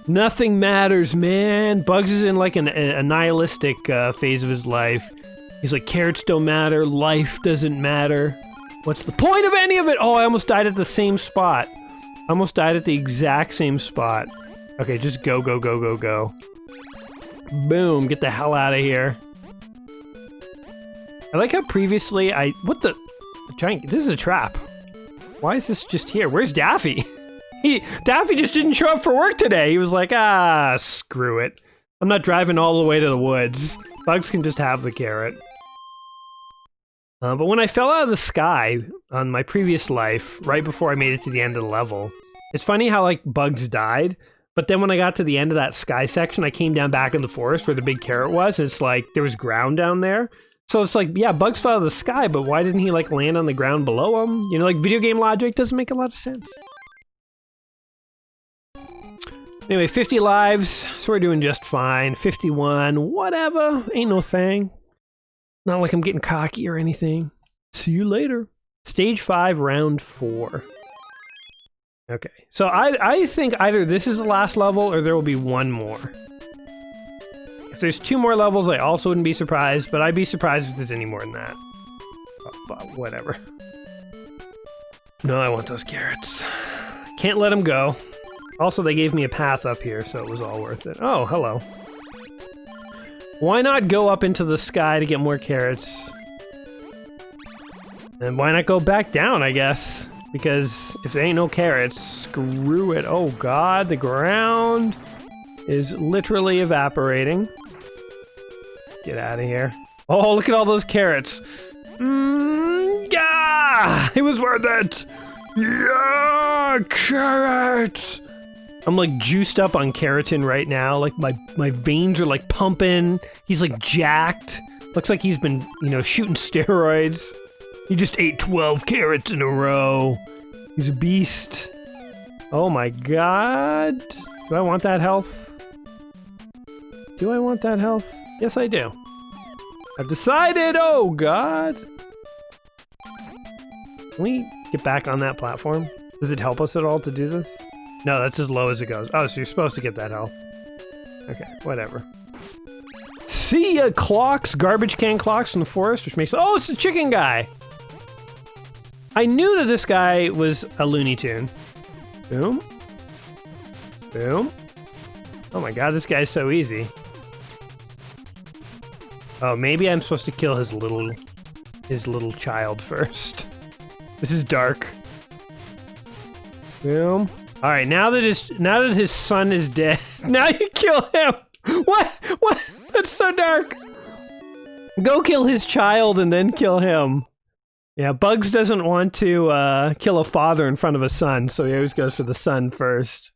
Nothing matters, man. Bugs is in, like, a nihilistic phase of his life. He's like, carrots don't matter. Life doesn't matter. What's the point of any of it? Oh, I almost died at the same spot. I almost died at the exact same spot. Okay, just go, go, go, go, go. Boom, get the hell out of here. I like how previously what the giant, this is a trap. Why is this just here? Where's Daffy? Daffy just didn't show up for work today. He was like, screw it. I'm not driving all the way to the woods. Bugs can just have the carrot. But when I fell out of the sky on my previous life, right before I made it to the end of the level, it's funny how, like, bugs died, but then when I got to the end of that sky section, I came down back in the forest where the big carrot was, and it's like, there was ground down there. So it's like, yeah, bugs fell out of the sky, but why didn't he, like, land on the ground below him? You know, like, video game logic doesn't make a lot of sense. Anyway, 50 lives, so we're doing just fine. 51, whatever, ain't no thing. Not like I'm getting cocky or anything. See you later. Stage 5, round 4. Okay, so I think either this is the last level or there will be one more. If there's 2 more levels, I also wouldn't be surprised, but I'd be surprised if there's any more than that. But whatever. No, I want those carrots. Can't let them go. Also, they gave me a path up here, so it was all worth it. Oh, hello. Why not go up into the sky to get more carrots? And why not go back down, I guess? Because if there ain't no carrots, screw it. Oh god, the ground is literally evaporating. Get out of here. Oh, look at all those carrots. Yeah! It was worth it! Yeah! Carrots! I'm like juiced up on keratin right now. Like my veins are like pumping. He's like jacked. Looks like he's been, you know, shooting steroids. He just ate 12 carrots in a row. He's a beast. Oh my god. Do I want that health? Do I want that health? Yes, I do. I've decided. Oh god. Can we get back on that platform? Does it help us at all to do this? No, that's as low as it goes. Oh, so you're supposed to get that health. Okay, whatever. See ya, clocks, garbage can clocks in the forest, which makes... Oh, it's the chicken guy! I knew that this guy was a Looney Tune. Boom. Boom. Oh my god, this guy's so easy. Oh, maybe I'm supposed to kill his little child first. This is dark. Boom. All right, now that his son is dead, now you kill him. What? That's so dark. Go kill his child and then kill him. Yeah, Bugs doesn't want to kill a father in front of a son, so he always goes for the son first.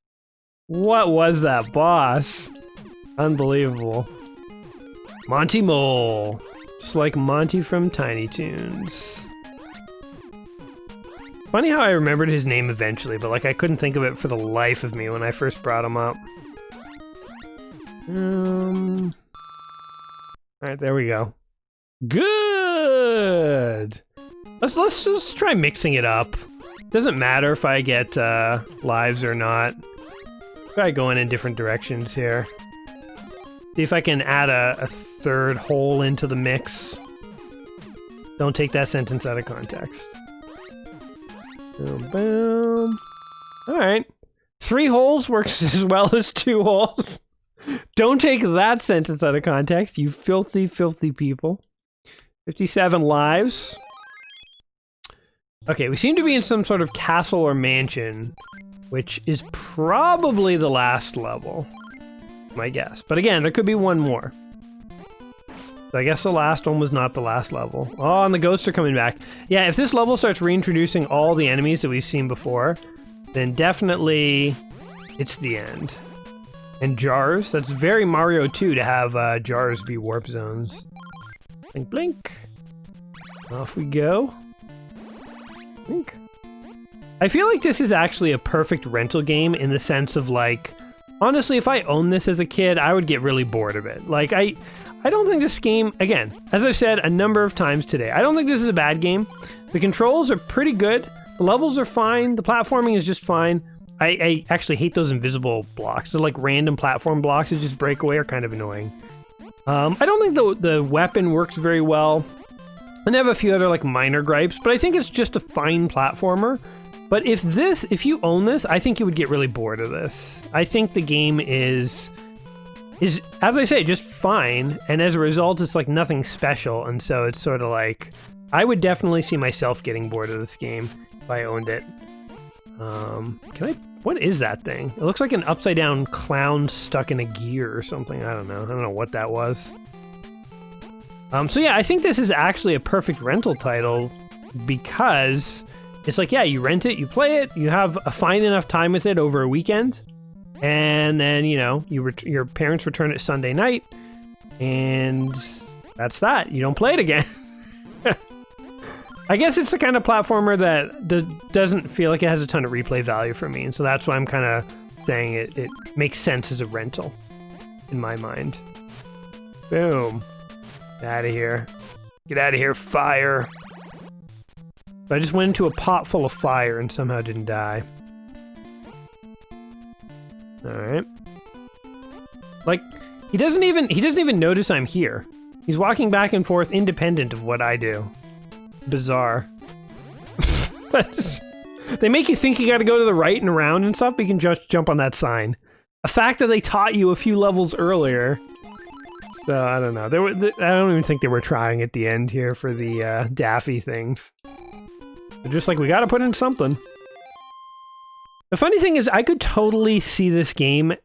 What was that boss? Unbelievable. Monty Mole. Just like Monty from Tiny Toons. Funny how I remembered his name eventually, but like I couldn't think of it for the life of me when I first brought him up. Alright, there we go. Good! Let's just try mixing it up. Doesn't matter if I get lives or not. Try going in different directions here. See if I can add a third hole into the mix. Don't take that sentence out of context. Boom, boom. Alright. 3 holes works as well as 2 holes. Don't take that sentence out of context, you filthy, filthy people. 57 lives. Okay, we seem to be in some sort of castle or mansion, which is probably the last level. My guess. But again, there could be one more. So I guess the last one was not the last level. Oh, and the ghosts are coming back. Yeah, if this level starts reintroducing all the enemies that we've seen before, then definitely it's the end. And jars. That's very Mario 2 to have jars be warp zones. Blink, blink. Off we go. Blink. I feel like this is actually a perfect rental game in the sense of like, honestly, if I owned this as a kid, I would get really bored of it. Like, I don't think this game, again, as I've said a number of times today, I don't think this is a bad game. The controls are pretty good. The levels are fine. The platforming is just fine. I actually hate those invisible blocks. They're like random platform blocks that just break away are kind of annoying. I don't think the weapon works very well. And I have a few other like minor gripes, but I think it's just a fine platformer. But if you own this, I think you would get really bored of this. I think the game is, as I say, just fine. And as a result, it's like nothing special. And so it's sort of like, I would definitely see myself getting bored of this game if I owned it. What is that thing? It looks like an upside down clown stuck in a gear or something. I don't know what that was. So yeah, I think this is actually a perfect rental title because it's like, yeah, you rent it, you play it, you have a fine enough time with it over a weekend, and then, you know, your parents return it Sunday night, and that's that. You don't play it again. I guess it's the kind of platformer that doesn't feel like it has a ton of replay value for me, and so that's why I'm kind of saying it makes sense as a rental in my mind. Boom. Get out of here. Get out of here, fire. I just went into a pot full of fire and somehow didn't die. Alright. Like, he doesn't even notice I'm here. He's walking back and forth independent of what I do. Bizarre. They make you think you gotta go to the right and around and stuff, but you can just jump on that sign. A fact that they taught you a few levels earlier. So, I don't know. I don't even think they were trying at the end here for the Daffy things. They're just like, we gotta put in something. The funny thing is, I could totally see this game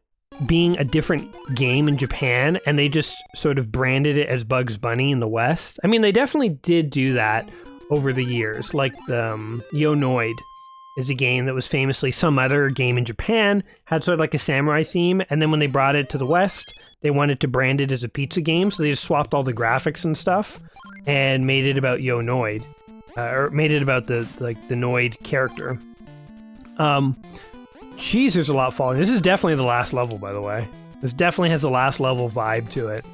being a different game in Japan, and they just sort of branded it as Bugs Bunny in the West. I mean, they definitely did do that over the years. Like, the Yo-Noid is a game that was famously some other game in Japan, had sort of like a samurai theme, and then when they brought it to the West, they wanted to brand it as a pizza game, so they just swapped all the graphics and stuff, and made it about Yo-Noid. Or made it about the Noid character. Jeez, there's a lot falling. This is definitely the last level, by the way. This definitely has a last level vibe to it.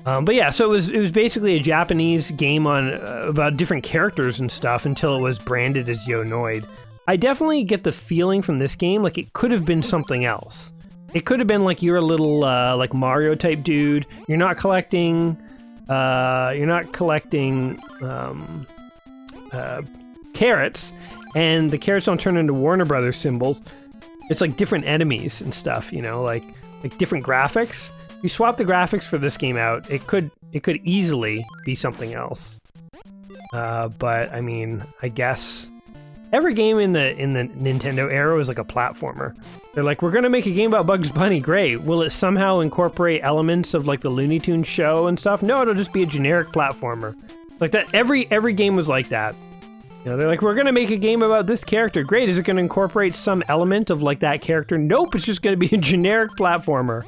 But yeah, so it was basically a Japanese game on about different characters and stuff until it was branded as Yo-Noid. I definitely get the feeling from this game like it could have been something else. It could have been like you're a little like Mario type dude. You're not collecting carrots, and the carrots don't turn into Warner Brothers symbols. It's like different enemies and stuff, you know, like different graphics. You swap the graphics for this game out, it could easily be something else. But I mean, I guess every game in the Nintendo era was like a platformer. They're like, we're gonna make a game about Bugs Bunny. Great. Will it somehow incorporate elements of like the Looney Tunes show and stuff? No, it'll just be a generic platformer. Like that. Every game was like that. You know, they're like, we're gonna make a game about this character. Great. Is it gonna incorporate some element of like that character? Nope. It's just gonna be a generic platformer,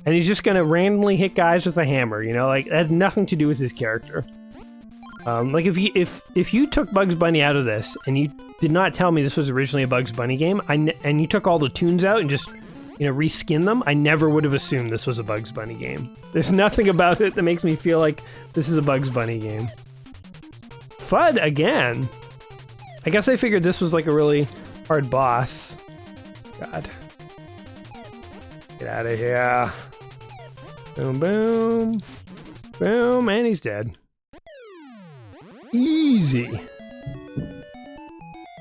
and he's just gonna randomly hit guys with a hammer. You know, like that had nothing to do with his character. Like if you took Bugs Bunny out of this and you did not tell me this was originally a Bugs Bunny game, and you took all the tunes out and just, you know, reskin them, I never would have assumed this was a Bugs Bunny game. There's nothing about it that makes me feel like this is a Bugs Bunny game. FUD again. I guess I figured this was like a really hard boss. God. Get out of here. Boom, boom. Boom, and he's dead. Easy.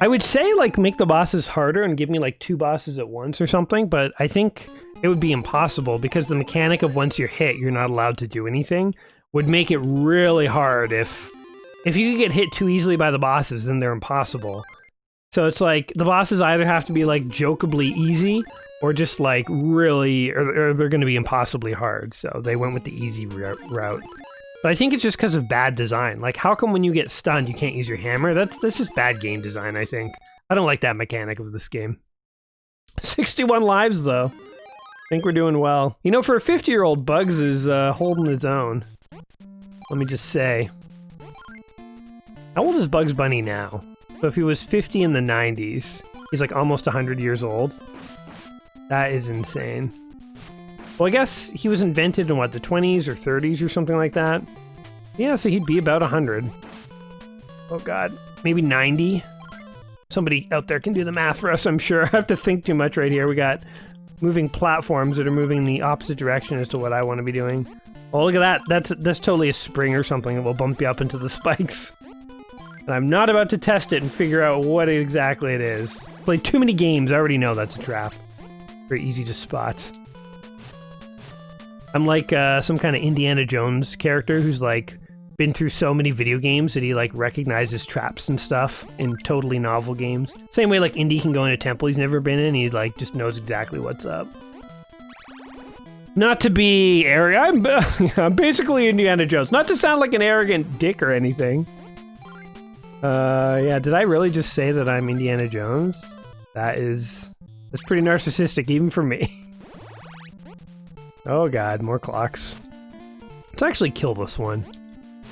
I would say, like, make the bosses harder and give me, like, 2 bosses at once or something, but I think it would be impossible because the mechanic of once you're hit, you're not allowed to do anything would make it really hard if you could get hit too easily by the bosses, then they're impossible. So it's like, the bosses either have to be, like, jokeably easy or just, like, really, or they're going to be impossibly hard, so they went with the easy route. But I think it's just because of bad design. Like, how come when you get stunned, you can't use your hammer? That's just bad game design, I think. I don't like that mechanic of this game. 61 lives, though. think we're doing well. You know, for a 50-year-old, Bugs is holding its own. Let me just say. How old is Bugs Bunny now? So if he was 50 in the 90s, he's like almost 100 years old. That is insane. Well, I guess he was invented in what, the 20s or 30s or something like that? Yeah, so he'd be about 100. Oh god, maybe 90? Somebody out there can do the math for us, I'm sure. I have to think too much right here. We got moving platforms that are moving in the opposite direction as to what I want to be doing. Oh, look at that. That's totally a spring or something that will bump you up into the spikes. And I'm not about to test it and figure out what exactly it is. Played too many games, I already know that's a trap. Very easy to spot. I'm like some kind of Indiana Jones character who's like been through so many video games that he like recognizes traps and stuff in totally novel games. Same way like Indy can go in a temple he's never been in, he like just knows exactly what's up. Not to be arrogant, I'm basically Indiana Jones. Not to sound like an arrogant dick or anything. Yeah, did I really just say that I'm Indiana Jones? That's pretty narcissistic even for me. Oh god, more clocks. Let's actually kill this one.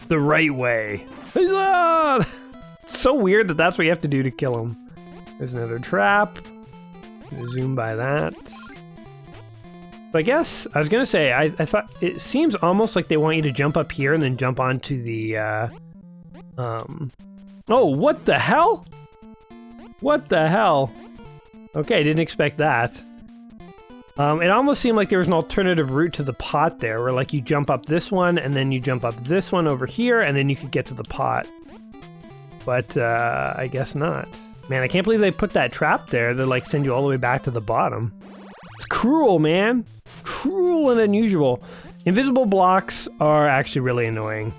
The right way. Huzzah! So weird that that's what you have to do to kill him. There's another trap. Zoom by that. But I guess, I was gonna say, I thought, it seems almost like they want you to jump up here and then jump onto the, oh, what the hell? What the hell? Okay, didn't expect that. It almost seemed like there was an alternative route to the pot there, where like you jump up this one, and then you jump up this one over here, and then you could get to the pot. But, I guess not. Man, I can't believe they put that trap there to like send you all the way back to the bottom. It's cruel, man. Cruel and unusual. Invisible blocks are actually really annoying.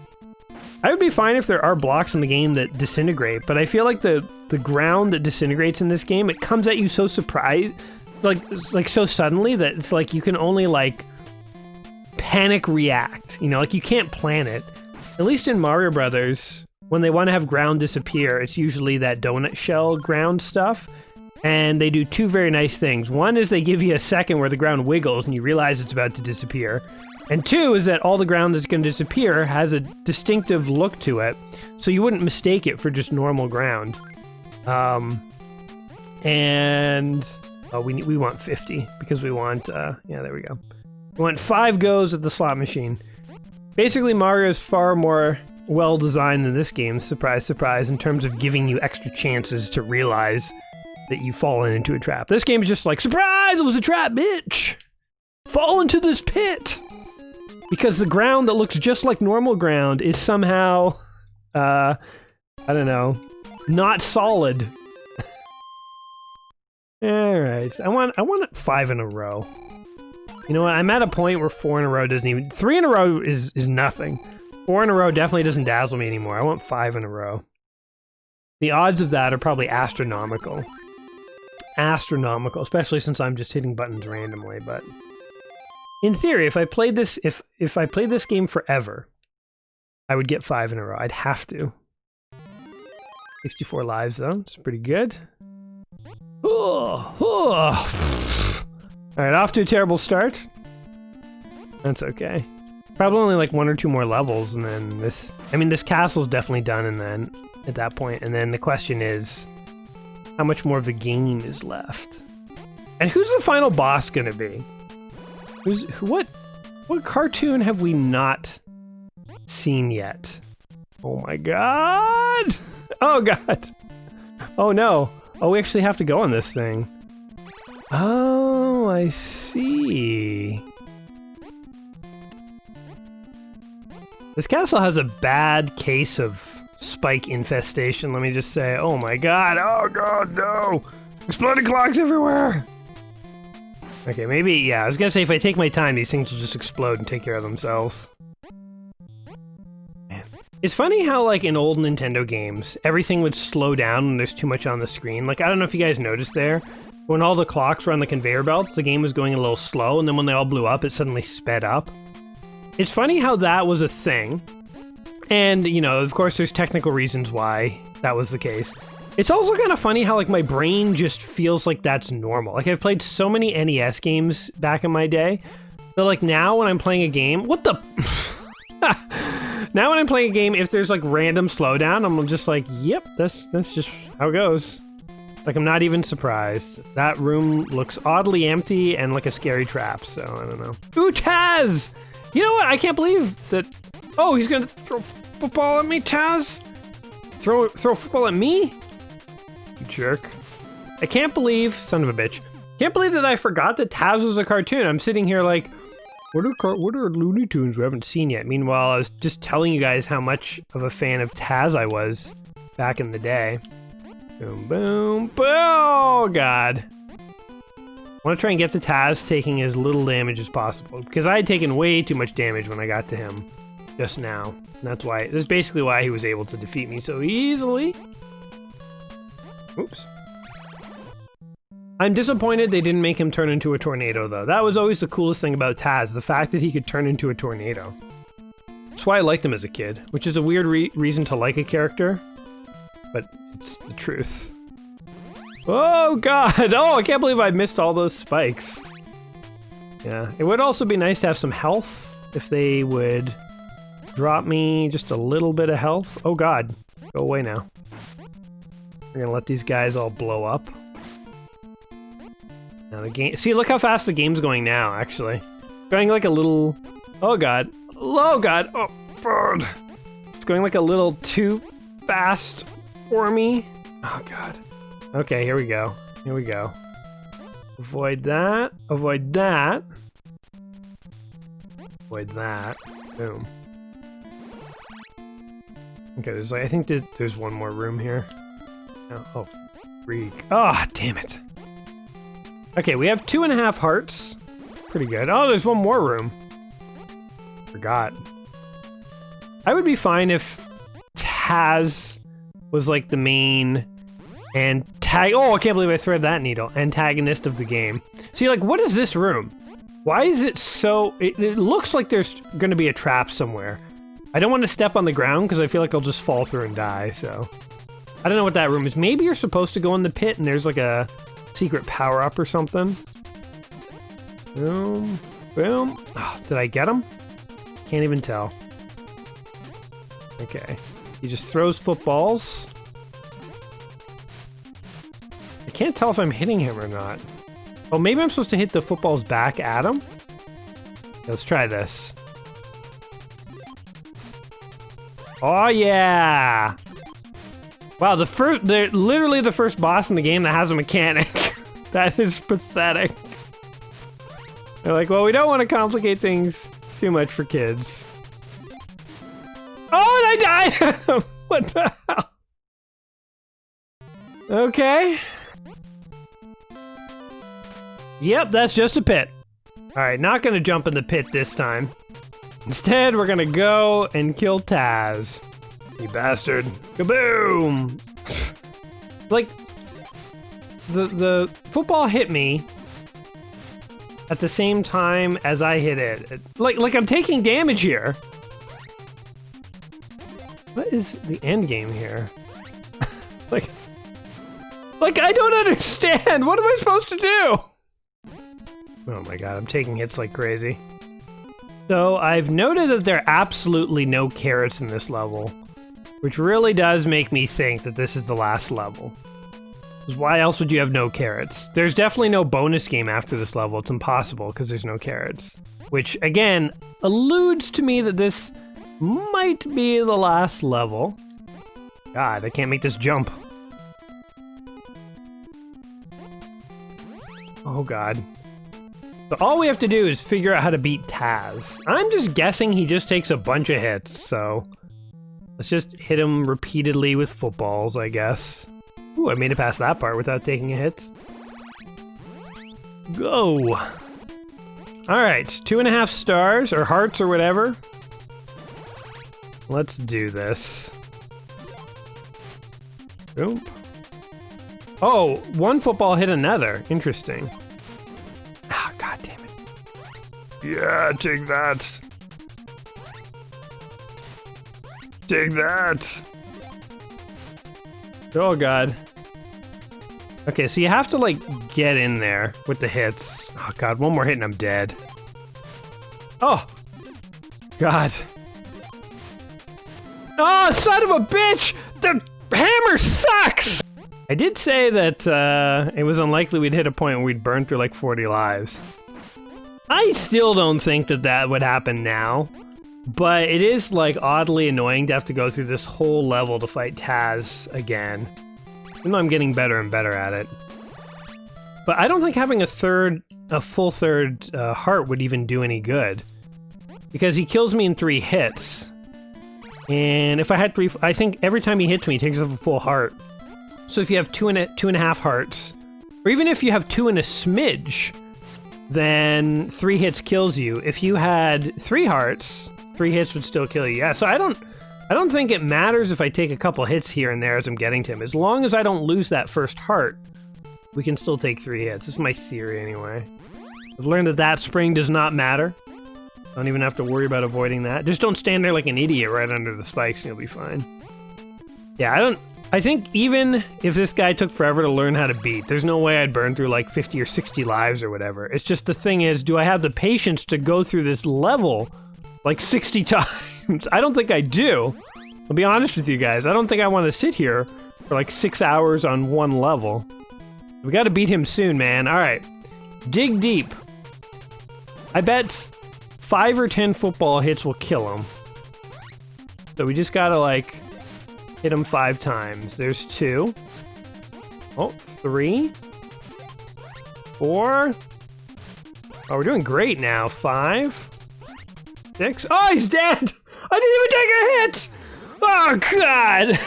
I would be fine if there are blocks in the game that disintegrate, but I feel like the ground that disintegrates in this game, it comes at you so surprised, like so suddenly that it's like you can only like panic react, you know, like you can't plan it. At least in Mario Brothers, when they want to have ground disappear, it's usually that donut shell ground stuff, and they do two very nice things. One is they give you a second where the ground wiggles and you realize it's about to disappear. And two is that all the ground that's going to disappear has a distinctive look to it, so you wouldn't mistake it for just normal ground. And oh, we want 50 because we want yeah, there we go. We want 5 goes at the slot machine. Basically, Mario is far more well designed than this game. Surprise, surprise! In terms of giving you extra chances to realize that you've fallen into a trap. This game is just like, surprise! It was a trap, bitch! Fall into this pit! Because the ground that looks just like normal ground is somehow, I don't know, not solid. Alright, I want 5 in a row. You know what, I'm at a point where 4 in a row doesn't even... 3 in a row is nothing. 4 in a row definitely doesn't dazzle me anymore. I want 5 in a row. The odds of that are probably astronomical. Astronomical, especially since I'm just hitting buttons randomly, but... In theory, if I played this, if I played this game forever, I would get 5 in a row. I'd have to. 64 lives though, it's pretty good. Alright, off to a terrible start. That's okay. Probably only like 1 or 2 more levels, and then this... I mean, this castle's definitely done, and then at that point, and then the question is, how much more of the game is left? And who's the final boss gonna be? What cartoon have we not seen yet? Oh my god! Oh god! Oh no! Oh, we actually have to go on this thing. Oh, I see. This castle has a bad case of spike infestation, let me just say. Oh my god! Oh god, no! Exploding clocks everywhere! Okay, maybe, yeah, I was gonna say if I take my time, these things will just explode and take care of themselves. Man. It's funny how, like, in old Nintendo games, everything would slow down when there's too much on the screen. Like, I don't know if you guys noticed there, when all the clocks were on the conveyor belts, the game was going a little slow, and then when they all blew up, it suddenly sped up. It's funny how that was a thing. And, you know, of course, there's technical reasons why that was the case. It's also kind of funny how like my brain just feels like that's normal. Like I've played so many NES games back in my day that like now when I'm playing a game, what the? Now when I'm playing a game, if there's like random slowdown, I'm just like, yep, that's just how it goes. Like I'm not even surprised. That room looks oddly empty and like a scary trap. So I don't know. Ooh, Taz! You know what? I can't believe that. Oh, he's gonna throw football at me, Taz. Throw football at me. You jerk. I can't believe, son of a bitch. Can't believe that I forgot that Taz was a cartoon. I'm sitting here like, what are Looney Tunes we haven't seen yet? Meanwhile, I was just telling you guys how much of a fan of Taz I was back in the day. Boom, boom, boom! Oh, God. I want to try and get to Taz taking as little damage as possible, because I had taken way too much damage when I got to him just now. And that's basically why he was able to defeat me so easily. Oops. I'm disappointed they didn't make him turn into a tornado, though. That was always the coolest thing about Taz, the fact that he could turn into a tornado. That's why I liked him as a kid, which is a weird reason to like a character, but it's the truth. Oh, God! Oh, I can't believe I missed all those spikes. Yeah, it would also be nice to have some health if they would drop me just a little bit of health. Oh, God. Go away now. We're gonna let these guys all blow up. Now the game. See, look how fast the game's going now, actually. Going like a little. Oh god. Oh god. Oh, bird. It's going like a little too fast for me. Oh god. Okay, here we go. Here we go. Avoid that. Avoid that. Avoid that. Boom. Okay, there's like, I think that there's one more room here. Oh, freak. Ah, oh, damn it. Okay, we have 2.5 hearts. Pretty good. Oh, there's one more room. Forgot. I would be fine if Taz was like the main oh, I can't believe I threaded that needle. Antagonist of the game. See, like, what is this room? Why is it so... It looks like there's going to be a trap somewhere. I don't want to step on the ground because I feel like I'll just fall through and die, so... I don't know what that room is. Maybe you're supposed to go in the pit and there's like a secret power-up or something. Boom. Boom. Oh, did I get him? Can't even tell. Okay. He just throws footballs. I can't tell if I'm hitting him or not. Oh, maybe I'm supposed to hit the footballs back at him? Let's try this. Oh, yeah! Wow, they're literally the first boss in the game that has a mechanic. That is pathetic. They're like, well, we don't want to complicate things too much for kids. Oh, and I died! What the hell? Okay. Yep, that's just a pit. Alright, not gonna jump in the pit this time. Instead, we're gonna go and kill Taz. You bastard. Kaboom! Like, the football hit me at the same time as I hit it. Like I'm taking damage here. What is the end game here? like I don't understand. What am I supposed to do? Oh my god, I'm taking hits like crazy. So I've noted that there are absolutely no carrots in this level, which really does make me think that this is the last level. Because why else would you have no carrots? There's definitely no bonus game after this level. It's impossible because there's no carrots. Which, again, alludes to me that this might be the last level. God, I can't make this jump. Oh god. So all we have to do is figure out how to beat Taz. I'm just guessing he just takes a bunch of hits, so... Let's just hit him repeatedly with footballs, I guess. Ooh, I made it past that part without taking a hit. Go! Alright, 2.5 stars, or hearts, or whatever. Let's do this. Boom. Oh, one football hit another. Interesting. Ah, god damn it. Yeah, take that. Take that. Oh god. Okay, so you have to like get in there with the hits. Oh god, one more hit and I'm dead. Oh! God. Oh, son of a bitch! The hammer sucks! I did say that it was unlikely we'd hit a point where we'd burn through like 40 lives. I still don't think that that would happen now, but it is like oddly annoying to have to go through this whole level to fight Taz again. Even though I'm getting better and better at it. But I don't think having a full third heart would even do any good. Because he kills me in 3 hits. And if I had 3, I think every time he hits me, he takes off a full heart. So if you have 2.5 hearts, or even if you have 2 and a smidge, then 3 hits kills you. If you had 3 hearts, 3 hits would still kill you. Yeah, so I don't think it matters if I take a couple hits here and there as I'm getting to him. As long as I don't lose that first heart, we can still take 3 hits. This is my theory anyway. I've learned that that spring does not matter. Don't even have to worry about avoiding that. Just don't stand there like an idiot right under the spikes and you'll be fine. Yeah, I think even if this guy took forever to learn how to beat, there's no way I'd burn through like 50 or 60 lives or whatever. It's just the thing is, do I have the patience to go through this level like 60 times? I don't think I do. I'll be honest with you guys. I don't think I want to sit here for like 6 hours on one level. We gotta beat him soon, man. Alright. Dig deep. I bet 5 or 10 football hits will kill him. So we just gotta like hit him 5 times. There's 2. Oh, 3. 4. Oh, we're doing great now. 5. 6. Oh, he's dead! I didn't even take a hit! Oh, God!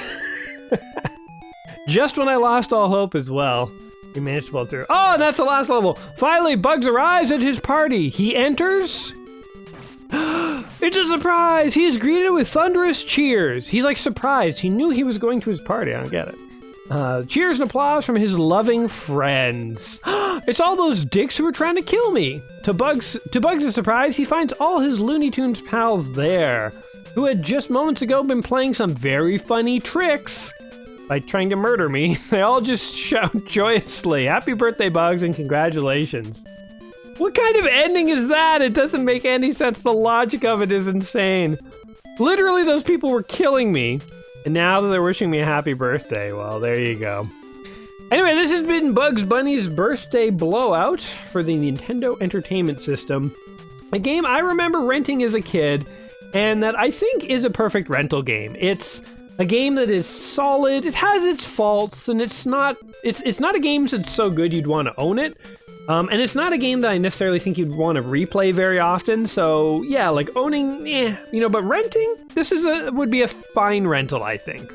Just when I lost all hope as well, we managed to pull through. Oh, and that's the last level! Finally, Bugs arrives at his party. He enters... It's a surprise! He is greeted with thunderous cheers. He's like surprised. He knew he was going to his party. I don't get it. Cheers and applause from his loving friends. It's all those dicks who were trying to kill me. To Bugs' surprise, he finds all his Looney Tunes pals there, who had just moments ago been playing some very funny tricks by trying to murder me. They all just shout joyously, "Happy birthday, Bugs, and congratulations." What kind of ending is that? It doesn't make any sense. The logic of it is insane. Literally, those people were killing me. And now that they're wishing me a happy birthday, well, there you go. Anyway, this has been Bugs Bunny's Birthday Blowout for the Nintendo Entertainment System. A game I remember renting as a kid, and that I think is a perfect rental game. It's a game that is solid. It has its faults, and it's not a game that's so good you'd want to own it. And it's not a game that I necessarily think you'd want to replay very often, so yeah, like owning, but renting, would be a fine rental, I think.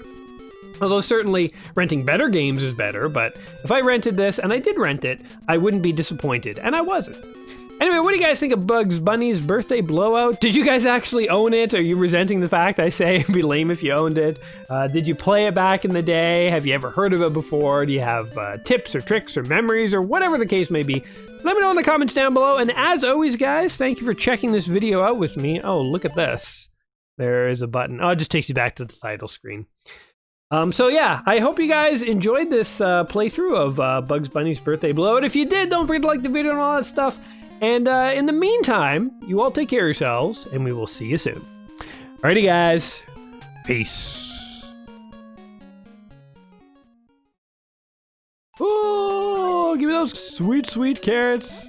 Although certainly renting better games is better, but if I rented this, and I did rent it, I wouldn't be disappointed, and I wasn't. Anyway, what do you guys think of Bugs Bunny's Birthday Blowout? Did you guys actually own it? Are you resenting the fact I say it'd be lame if you owned it? Did you play it back in the day? Have you ever heard of it before? Do you have tips or tricks or memories or whatever the case may be? Let me know in the comments down below. And as always, guys, thank you for checking this video out with me. Oh, look at this. There is a button. Oh, it just takes you back to the title screen. So yeah, I hope you guys enjoyed this playthrough of Bugs Bunny's Birthday Blowout. If you did, don't forget to like the video and all that stuff. And in the meantime, you all take care of yourselves, and we will see you soon. Alrighty, guys. Peace. Ooh, give me those sweet, sweet carrots.